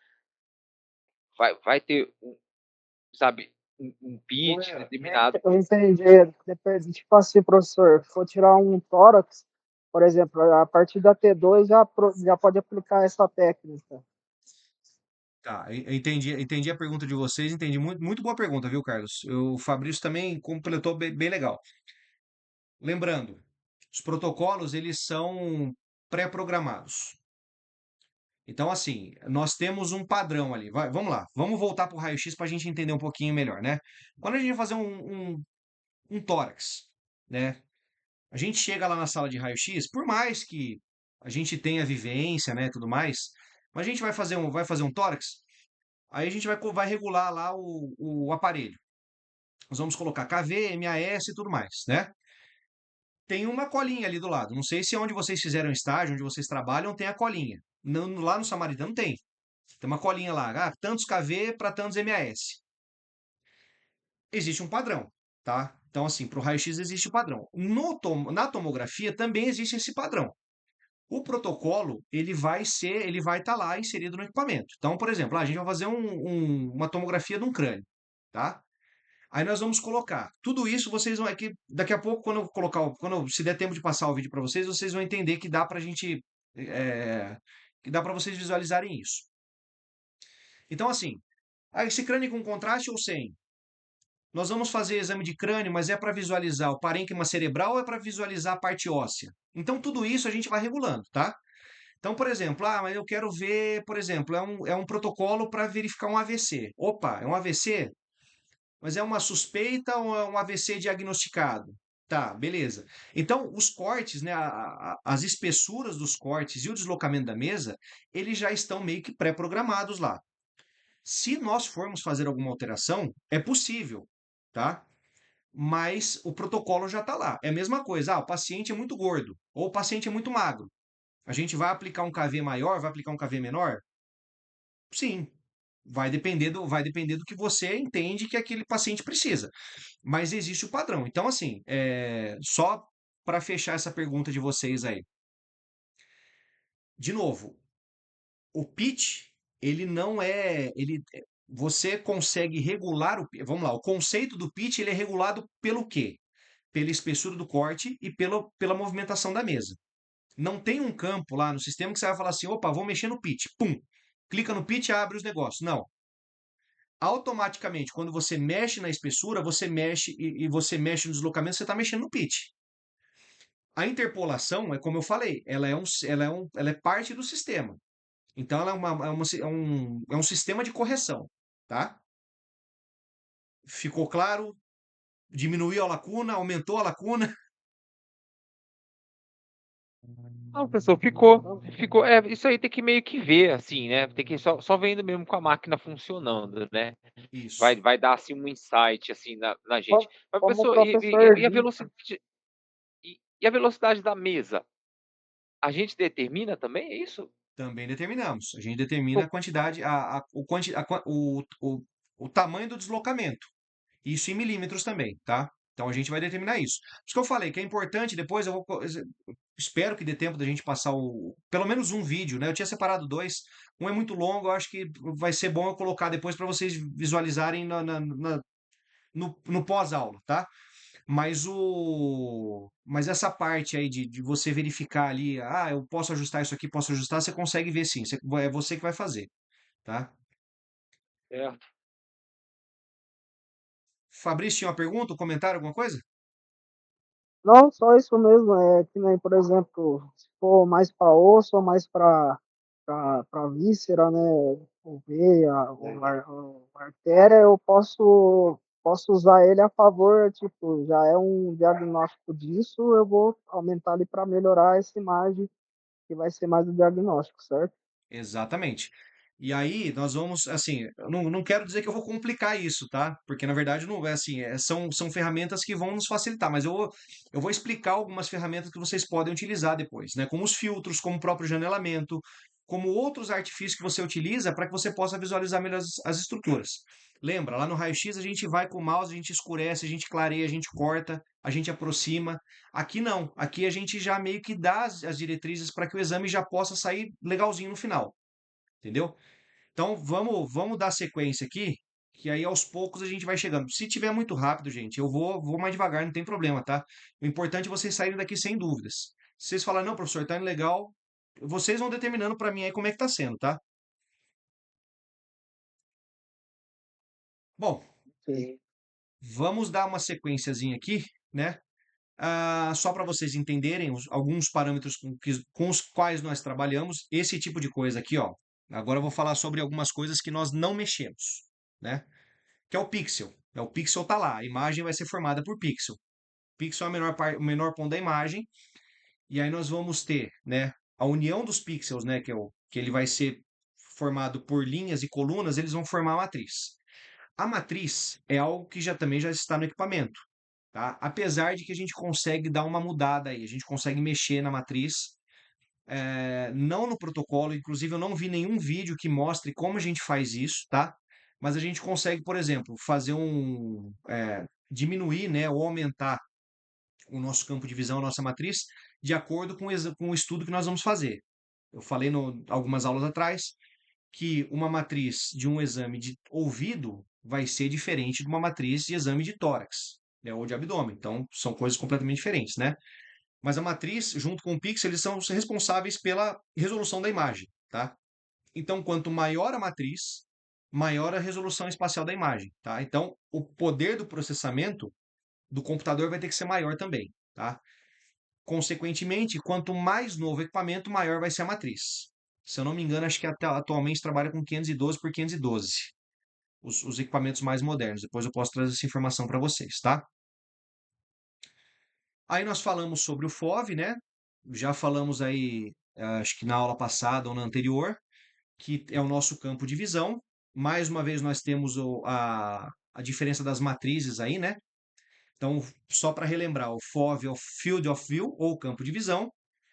vai ter sabe, um pitch determinado.
Eu entendi. Depende, tipo assim, professor, se for tirar um tórax, por exemplo, a partir da T2 já pode aplicar essa técnica.
Tá, entendi a pergunta de vocês, entendi. Muito, muito boa pergunta, viu, Carlos? O Fabrício também completou bem legal. Lembrando, os protocolos, eles são pré-programados. Então, assim, nós temos um padrão ali. Vamos lá, vamos voltar para o raio-x para a gente entender um pouquinho melhor, né? Quando a gente vai fazer um tórax, né? A gente chega lá na sala de raio-x, por mais que a gente tenha vivência, né, tudo mais, mas a gente vai fazer um tórax, aí a gente vai regular lá o aparelho. Nós vamos colocar KV, MAS e tudo mais, né? Tem uma colinha ali do lado. Não sei se onde vocês fizeram estágio, onde vocês trabalham, tem a colinha. Lá no Samaritano tem. Tem uma colinha lá. Ah, tantos KV para tantos MAS. Existe um padrão, tá? Então, assim, para o raio-x existe o padrão. Na tomografia também existe esse padrão. O protocolo, ele vai estar lá inserido no equipamento. Então, por exemplo, a gente vai fazer uma tomografia de um crânio, tá? Aí nós vamos colocar. Tudo isso vocês vão aqui daqui a pouco se der tempo de passar o vídeo para vocês, vocês vão entender que dá para a gente que dá para vocês visualizarem isso. Então assim, esse crânio com contraste ou sem? Nós vamos fazer exame de crânio, mas é para visualizar o parênquima cerebral ou é para visualizar a parte óssea? Então tudo isso a gente vai regulando, tá? Então, por exemplo, mas eu quero ver, por exemplo, é um protocolo para verificar um AVC. Opa, é um AVC? Mas é uma suspeita ou é um AVC diagnosticado? Tá, beleza. Então, os cortes, né, as espessuras dos cortes e o deslocamento da mesa, eles já estão meio que pré-programados lá. Se nós formos fazer alguma alteração, é possível, tá? mas o protocolo já está lá. É a mesma coisa, o paciente é muito gordo ou o paciente é muito magro. A gente vai aplicar um KV maior, vai aplicar um KV menor? Sim, vai depender do que você entende que aquele paciente precisa. Mas existe o padrão. Então, assim, só para fechar essa pergunta de vocês aí. De novo, o pitch, ele não é, você consegue regular vamos lá, o conceito do pitch, ele é regulado pelo quê? Pela espessura do corte e pela movimentação da mesa. Não tem um campo lá no sistema que você vai falar assim, opa, vou mexer no pitch, pum, clica no pitch e abre os negócios. Não. Automaticamente, quando você mexe na espessura, você mexe e você mexe no deslocamento, você está mexendo no pitch. A interpolação, é como eu falei, ela é parte do sistema. Então, ela é um sistema de correção, tá? Ficou claro? Diminuiu a lacuna? Aumentou a lacuna?
Não, professor, ficou. Isso aí tem que meio que ver, assim, né? Tem que só vendo mesmo com a máquina funcionando, né?
Isso.
Vai dar assim um insight assim na gente. Mas,
Como o
professor,
professor
e a
disse,
velocidade e a velocidade da mesa, a gente determina também, é isso?
Também determinamos. A gente determina a quantidade, o tamanho do deslocamento. Isso em milímetros também, tá? Então a gente vai determinar isso. Por isso que eu falei que é importante, depois espero que dê tempo da gente passar pelo menos um vídeo, né? Eu tinha separado dois. Um é muito longo, eu acho que vai ser bom eu colocar depois para vocês visualizarem no pós-aula, tá? Mas essa parte aí de você verificar ali, eu posso ajustar isso aqui, posso ajustar, você consegue ver sim. É você que vai fazer, tá?
Certo.
Fabrício tinha uma pergunta, um comentário, alguma coisa?
não, só isso mesmo, que nem, por exemplo, se for mais para osso ou mais para víscera, né, ou veia, ou artéria, eu posso usar ele a favor, tipo, já é um diagnóstico disso, eu vou aumentar ele para melhorar essa imagem, que vai ser mais o diagnóstico, certo?
Exatamente. E aí nós vamos, assim, eu não quero dizer que eu vou complicar isso, tá? Porque na verdade não é assim, são ferramentas que vão nos facilitar, mas eu vou explicar algumas ferramentas que vocês podem utilizar depois, né? Como os filtros, como o próprio janelamento, como outros artifícios que você utiliza para que você possa visualizar melhor as estruturas. Lembra, lá no raio-x a gente vai com o mouse, a gente escurece, a gente clareia, a gente corta, a gente aproxima. Aqui não, aqui a gente já meio que dá as diretrizes para que o exame já possa sair legalzinho no final, entendeu? Então vamos dar sequência aqui, que aí aos poucos a gente vai chegando. Se tiver muito rápido, gente, eu vou mais devagar, não tem problema, tá? O importante é vocês saírem daqui sem dúvidas. Se vocês falarem, não, professor, tá indo legal, vocês vão determinando para mim aí como é que tá sendo, tá? Bom,
Sim.
vamos dar uma sequenciazinha aqui, né? Só para vocês entenderem alguns parâmetros com os quais nós trabalhamos, esse tipo de coisa aqui, ó. Agora eu vou falar sobre algumas coisas que nós não mexemos, né? Que é o pixel. O pixel tá lá, a imagem vai ser formada por pixel. Pixel é o menor ponto da imagem, e aí nós vamos ter, né, a união dos pixels, né, que ele vai ser formado por linhas e colunas, eles vão formar a matriz. A matriz é algo que também já está no equipamento, tá? Apesar de que a gente consegue dar uma mudada aí, a gente consegue mexer na matriz, não no protocolo, inclusive eu não vi nenhum vídeo que mostre como a gente faz isso, tá? Mas a gente consegue, por exemplo, diminuir, né, ou aumentar o nosso campo de visão, a nossa matriz, de acordo com o estudo que nós vamos fazer. Eu falei algumas aulas atrás que uma matriz de um exame de ouvido vai ser diferente de uma matriz de exame de tórax, né, ou de abdômen. Então, são coisas completamente diferentes, né? Mas a matriz, junto com o pixel, eles são responsáveis pela resolução da imagem, tá? Então, quanto maior a matriz, maior a resolução espacial da imagem, tá? Então, o poder do processamento do computador vai ter que ser maior também, tá? Consequentemente, quanto mais novo o equipamento, maior vai ser a matriz. Se eu não me engano, acho que até atualmente trabalha com 512 por 512, os equipamentos mais modernos. Depois eu posso trazer essa informação para vocês, tá? Aí nós falamos sobre o FOV, né? Já falamos aí, acho que na aula passada ou na anterior, que é o nosso campo de visão. Mais uma vez nós temos a diferença das matrizes aí, né? Então, só para relembrar, o FOV é o Field of View, ou campo de visão.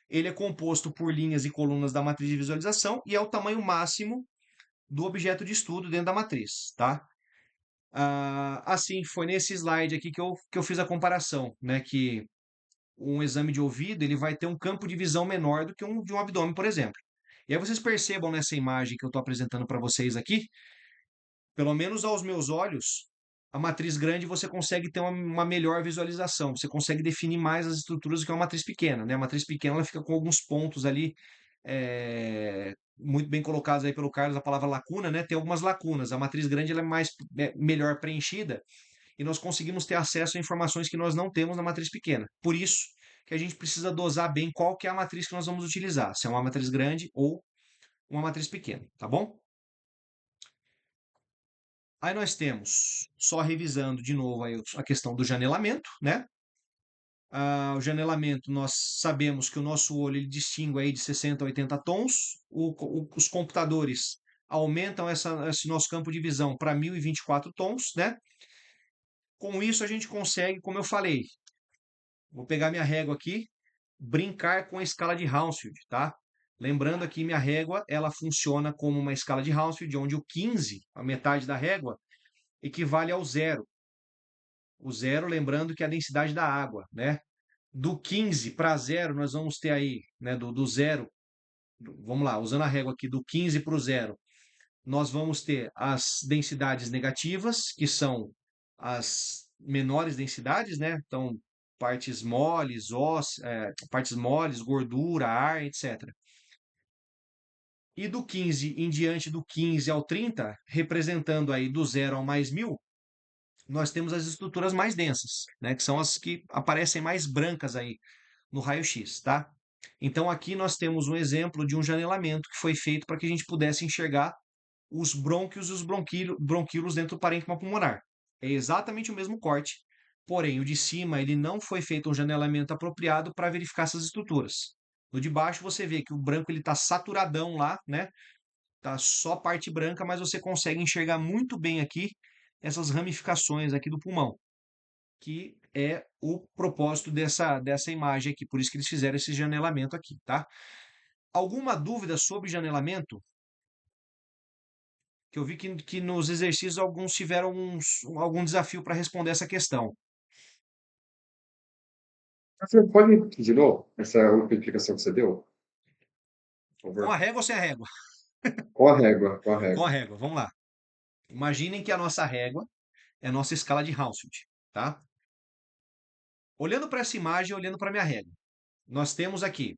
Ele é composto por linhas e colunas da matriz de visualização e é o tamanho máximo do objeto de estudo dentro da matriz, tá? Assim, foi nesse slide aqui que eu fiz a comparação, né? Que um exame de ouvido ele vai ter um campo de visão menor do que um de um abdômen, por exemplo. E aí vocês percebam nessa imagem que eu estou apresentando para vocês aqui, pelo menos aos meus olhos, a matriz grande você consegue ter uma melhor visualização, você consegue definir mais as estruturas do que uma matriz pequena, né? A matriz pequena ela fica com alguns pontos ali muito bem colocados aí pelo Carlos, a palavra lacuna, né? Tem algumas lacunas. A matriz grande ela é melhor preenchida e nós conseguimos ter acesso a informações que nós não temos na matriz pequena. Por isso que a gente precisa dosar bem qual que é a matriz que nós vamos utilizar, se é uma matriz grande ou uma matriz pequena, tá bom? Aí nós temos, só revisando de novo aí a questão do janelamento, né? O janelamento, nós sabemos que o nosso olho ele distingue aí de 60 a 80 tons. Os computadores aumentam esse nosso campo de visão para 1024 tons, né? Com isso a gente consegue, como eu falei, vou pegar minha régua aqui, brincar com a escala de Hounsfield, tá? Lembrando aqui, minha régua, ela funciona como uma escala de Hounsfield, onde o 15, a metade da régua, equivale ao zero. O zero, lembrando que é a densidade da água, né? Do 15 para zero, nós vamos ter aí, né, do zero, vamos lá, usando a régua aqui, do 15 para o zero, nós vamos ter as densidades negativas, que são as menores densidades, né? Então, partes moles, partes moles, gordura, ar, etc. E do 15 em diante, do 15 ao 30, representando aí do 0 ao mais 1000, nós temos as estruturas mais densas, né? Que são as que aparecem mais brancas aí no raio-x, tá? Então aqui nós temos um exemplo de um janelamento que foi feito para que a gente pudesse enxergar os brônquios e os bronquíolos dentro do parênquima pulmonar. É exatamente o mesmo corte, porém o de cima ele não foi feito um janelamento apropriado para verificar essas estruturas. No de baixo você vê que o branco ele está saturadão lá, né? Tá só parte branca, mas você consegue enxergar muito bem aqui essas ramificações aqui do pulmão, que é o propósito dessa imagem aqui. Por isso que eles fizeram esse janelamento aqui, tá? Alguma dúvida sobre janelamento? Que eu vi que nos exercícios alguns tiveram algum desafio para responder essa questão.
Você pode repetir de novo essa última explicação que você deu? Por
Com a
favor.
régua ou sem a régua?
Com a régua, com a
Com a
régua.
régua, vamos lá. Imaginem que a nossa régua é a nossa escala de Hounsfield, tá? Olhando para essa imagem, olhando para a minha régua, nós temos aqui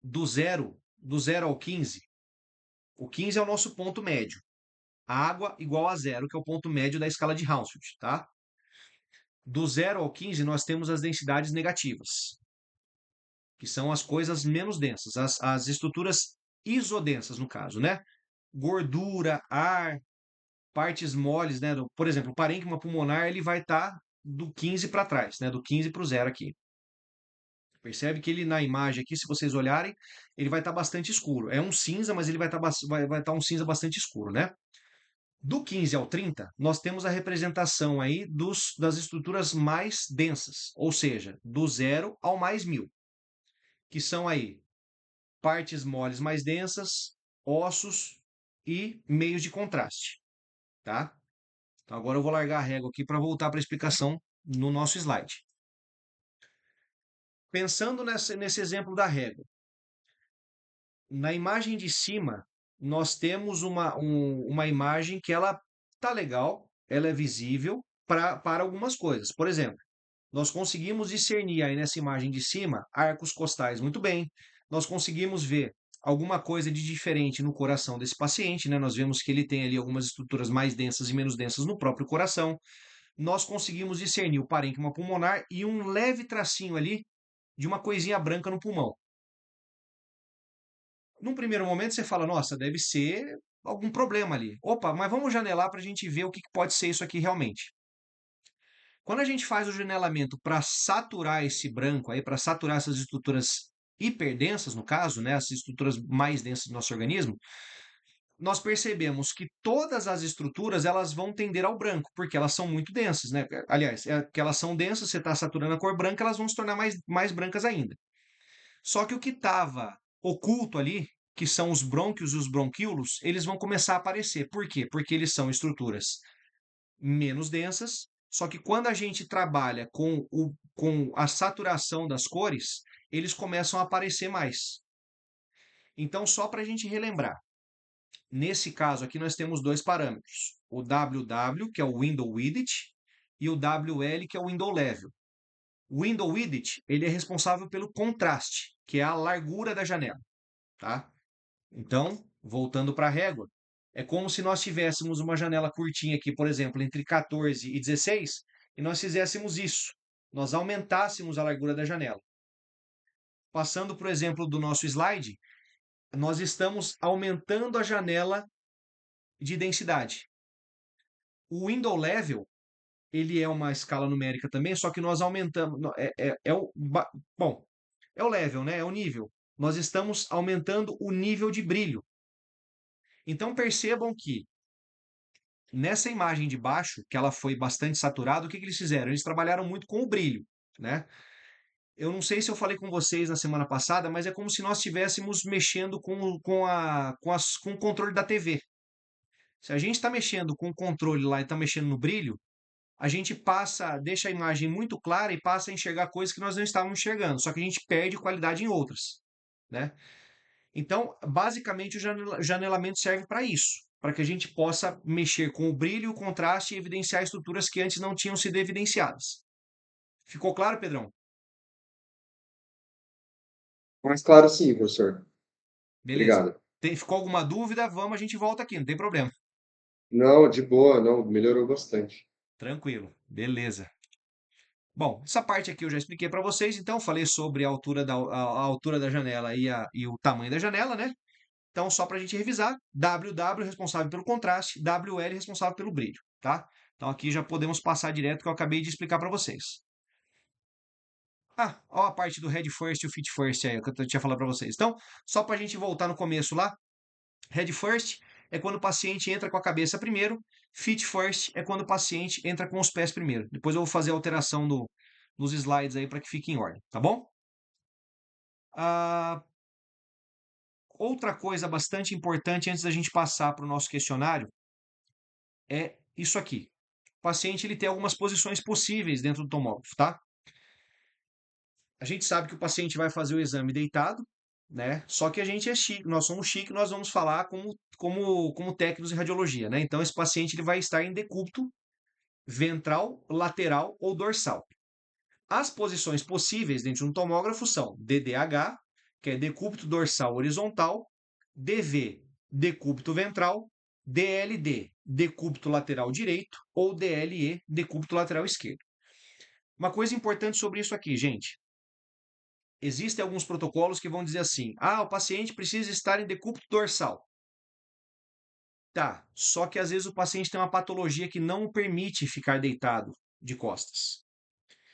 do 0 ao 15. O 15 é o nosso ponto médio. Água igual a zero, que é o ponto médio da escala de Hounsfield, tá? Do 0 ao 15, nós temos as densidades negativas, que são as coisas menos densas, as estruturas isodensas, no caso, né? Gordura, ar, partes moles, né? Por exemplo, o parênquima pulmonar, ele vai estar do 15 para trás, né? Do 15 para o zero aqui. Percebe que ele na imagem aqui, se vocês olharem, ele vai estar bastante escuro. É um cinza, mas ele vai estar um cinza bastante escuro, né? Do 15 ao 30, nós temos a representação aí das estruturas mais densas, ou seja, do 0 ao mais 1000, que são aí partes moles mais densas, ossos e meios de contraste, tá? Então agora eu vou largar a régua aqui para voltar para a explicação no nosso slide. Pensando nesse exemplo da régua, na imagem de cima, nós temos uma imagem que ela tá legal, ela é visível para algumas coisas. Por exemplo, nós conseguimos discernir aí nessa imagem de cima arcos costais muito bem. Nós conseguimos ver alguma coisa de diferente no coração desse paciente, né? Nós vemos que ele tem ali algumas estruturas mais densas e menos densas no próprio coração. Nós conseguimos discernir o parênquima pulmonar e um leve tracinho ali de uma coisinha branca no pulmão. Num primeiro momento você fala, nossa, deve ser algum problema ali. Opa, mas vamos janelar para a gente ver o que pode ser isso aqui realmente. Quando a gente faz o janelamento para saturar esse branco aí, para saturar essas estruturas hiperdensas, no caso, né, as estruturas mais densas do nosso organismo, nós percebemos que todas as estruturas elas vão tender ao branco, porque elas são muito densas, né? Aliás, é que elas são densas, você está saturando a cor branca, elas vão se tornar mais brancas ainda. Só que o que estava oculto ali, que são os brônquios e os bronquíolos, eles vão começar a aparecer. Por quê? Porque eles são estruturas menos densas, só que quando a gente trabalha com a saturação das cores, eles começam a aparecer mais. Então, só para a gente relembrar, nesse caso aqui nós temos dois parâmetros, o WW, que é o Window Width, e o WL, que é o Window Level. O Window Width, ele é responsável pelo contraste, que é a largura da janela, tá? Então, voltando para a régua, é como se nós tivéssemos uma janela curtinha aqui, por exemplo, entre 14 e 16, e nós fizéssemos isso. Nós aumentássemos a largura da janela. Passando para o exemplo do nosso slide, nós estamos aumentando a janela de densidade. O window level, ele é uma escala numérica também, só que nós aumentamos. Bom, é o level, né? É o nível. Nós estamos aumentando o nível de brilho. Então percebam que nessa imagem de baixo, que ela foi bastante saturada, o que eles fizeram? Eles trabalharam muito com o brilho, né? Eu não sei se eu falei com vocês na semana passada, mas é como se nós estivéssemos mexendo com o controle da TV. Se a gente está mexendo com o controle lá e está mexendo no brilho, a gente deixa a imagem muito clara e passa a enxergar coisas que nós não estávamos enxergando, só que a gente perde qualidade em outras, né? Então, basicamente, o janelamento serve para isso, para que a gente possa mexer com o brilho, o contraste e evidenciar estruturas que antes não tinham sido evidenciadas. Ficou claro, Pedrão?
Mais claro sim, professor.
Beleza.
Obrigado.
Ficou alguma dúvida? Vamos, a gente volta aqui, não tem problema.
Não, de boa, não, melhorou bastante.
Tranquilo, beleza. Bom, essa parte aqui eu já expliquei para vocês, então falei sobre a altura da janela e o tamanho da janela, né? Então, só para a gente revisar, WW responsável pelo contraste, WL responsável pelo brilho, tá? Então, aqui já podemos passar direto que eu acabei de explicar para vocês. Ah, ó a parte do Head First e o Feet First aí, que eu tinha falado para vocês. Então, só para a gente voltar no começo lá, Head First é quando o paciente entra com a cabeça primeiro, Feet First é quando o paciente entra com os pés primeiro. Depois eu vou fazer a alteração nos slides aí para que fique em ordem, tá bom? Ah, outra coisa bastante importante antes da gente passar para o nosso questionário é isso aqui. O paciente ele tem algumas posições possíveis dentro do tomógrafo, tá? A gente sabe que o paciente vai fazer o exame deitado, né? Só que a gente é chique, nós somos chique, nós vamos falar como técnicos em radiologia, né? Então esse paciente ele vai estar em decúbito ventral, lateral ou dorsal. As posições possíveis dentro de um tomógrafo são DDH, que é decúbito dorsal horizontal, DV, decúbito ventral, DLD, decúbito lateral direito, ou DLE, decúbito lateral esquerdo. Uma coisa importante sobre isso aqui, gente. Existem alguns protocolos que vão dizer assim: ah, o paciente precisa estar em decúbito dorsal. Tá, só que às vezes o paciente tem uma patologia que não permite ficar deitado de costas.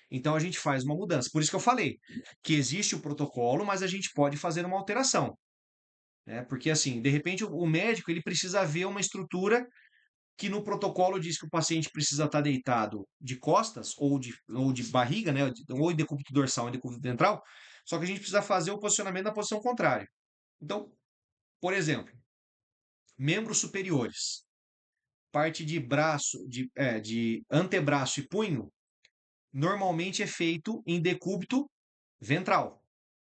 Então a gente faz uma mudança. Por isso que eu falei que existe o protocolo, mas a gente pode fazer uma alteração, né? Porque assim, de repente o médico ele precisa ver uma estrutura que no protocolo diz que o paciente precisa estar deitado de costas ou de barriga, né? Ou em decúbito dorsal ou em decúbito ventral, só que a gente precisa fazer o posicionamento na posição contrária. Então, por exemplo, membros superiores, parte de braço, de antebraço e punho, normalmente é feito em decúbito ventral,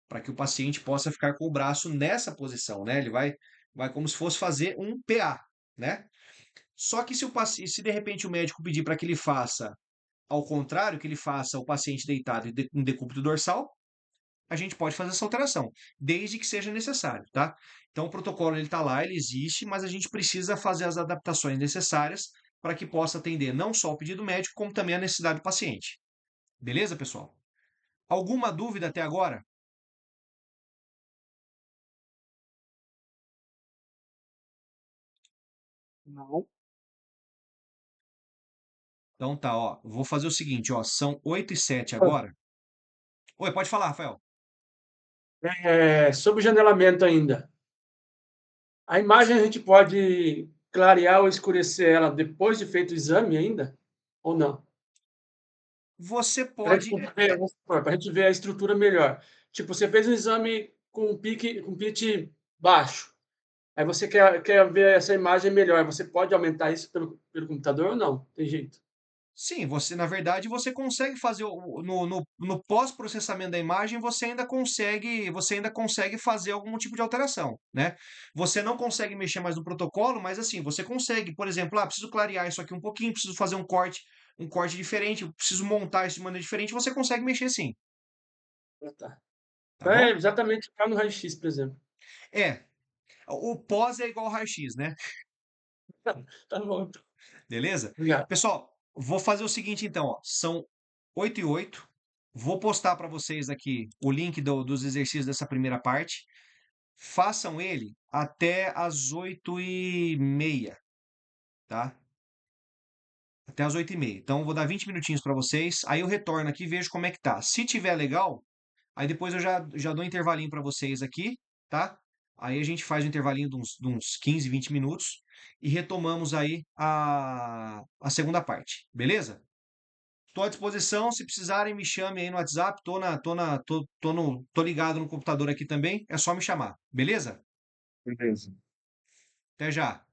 para que o paciente possa ficar com o braço nessa posição, né? Ele vai como se fosse fazer um PA, né? Só que se de repente o médico pedir para que ele faça ao contrário, que ele faça o paciente deitado em decúbito dorsal, a gente pode fazer essa alteração, desde que seja necessário, tá? Então o protocolo ele está lá, ele existe, mas a gente precisa fazer as adaptações necessárias para que possa atender não só o pedido médico, como também a necessidade do paciente. Beleza, pessoal? Alguma dúvida até agora?
Não.
Então tá, ó. Vou fazer o seguinte, ó. São 8h07 agora. Oi, pode falar, Rafael.
Sobre o janelamento ainda. A imagem a gente pode clarear ou escurecer ela depois de feito o exame ainda? Ou não?
Você
Para a gente
pode.
ver, vamos supor, pra gente ver a estrutura melhor. Tipo, você fez um exame com pitch baixo. Aí você quer ver essa imagem melhor. Você pode aumentar isso pelo computador ou não? Tem jeito.
Sim, você, na verdade, você consegue fazer no pós-processamento da imagem, você ainda consegue fazer algum tipo de alteração, né? Você não consegue mexer mais no protocolo, mas assim, você consegue, por exemplo, preciso clarear isso aqui um pouquinho, preciso fazer um corte diferente, preciso montar isso de maneira diferente, você consegue mexer sim,
Ah, tá.
tá
É
bom?
exatamente igual no raio-x, por exemplo.
É, o pós é igual ao raio-x, né?
Tá bom, então.
Beleza?
Obrigado.
Pessoal, vou fazer o seguinte então, ó, são 8h08. Vou postar para vocês aqui o link dos exercícios dessa primeira parte. Façam ele até as 8h30, tá? Até as 8h30. Então, vou dar 20 minutinhos para vocês. Aí eu retorno aqui e vejo como é que tá. Se tiver legal, aí depois eu já dou um intervalinho para vocês aqui, tá? Aí a gente faz um intervalinho de uns 15, 20 minutos e retomamos aí a segunda parte, beleza? Estou à disposição, se precisarem me chamem aí no WhatsApp, tô ligado no computador aqui também, é só me chamar, beleza?
Beleza.
Até já.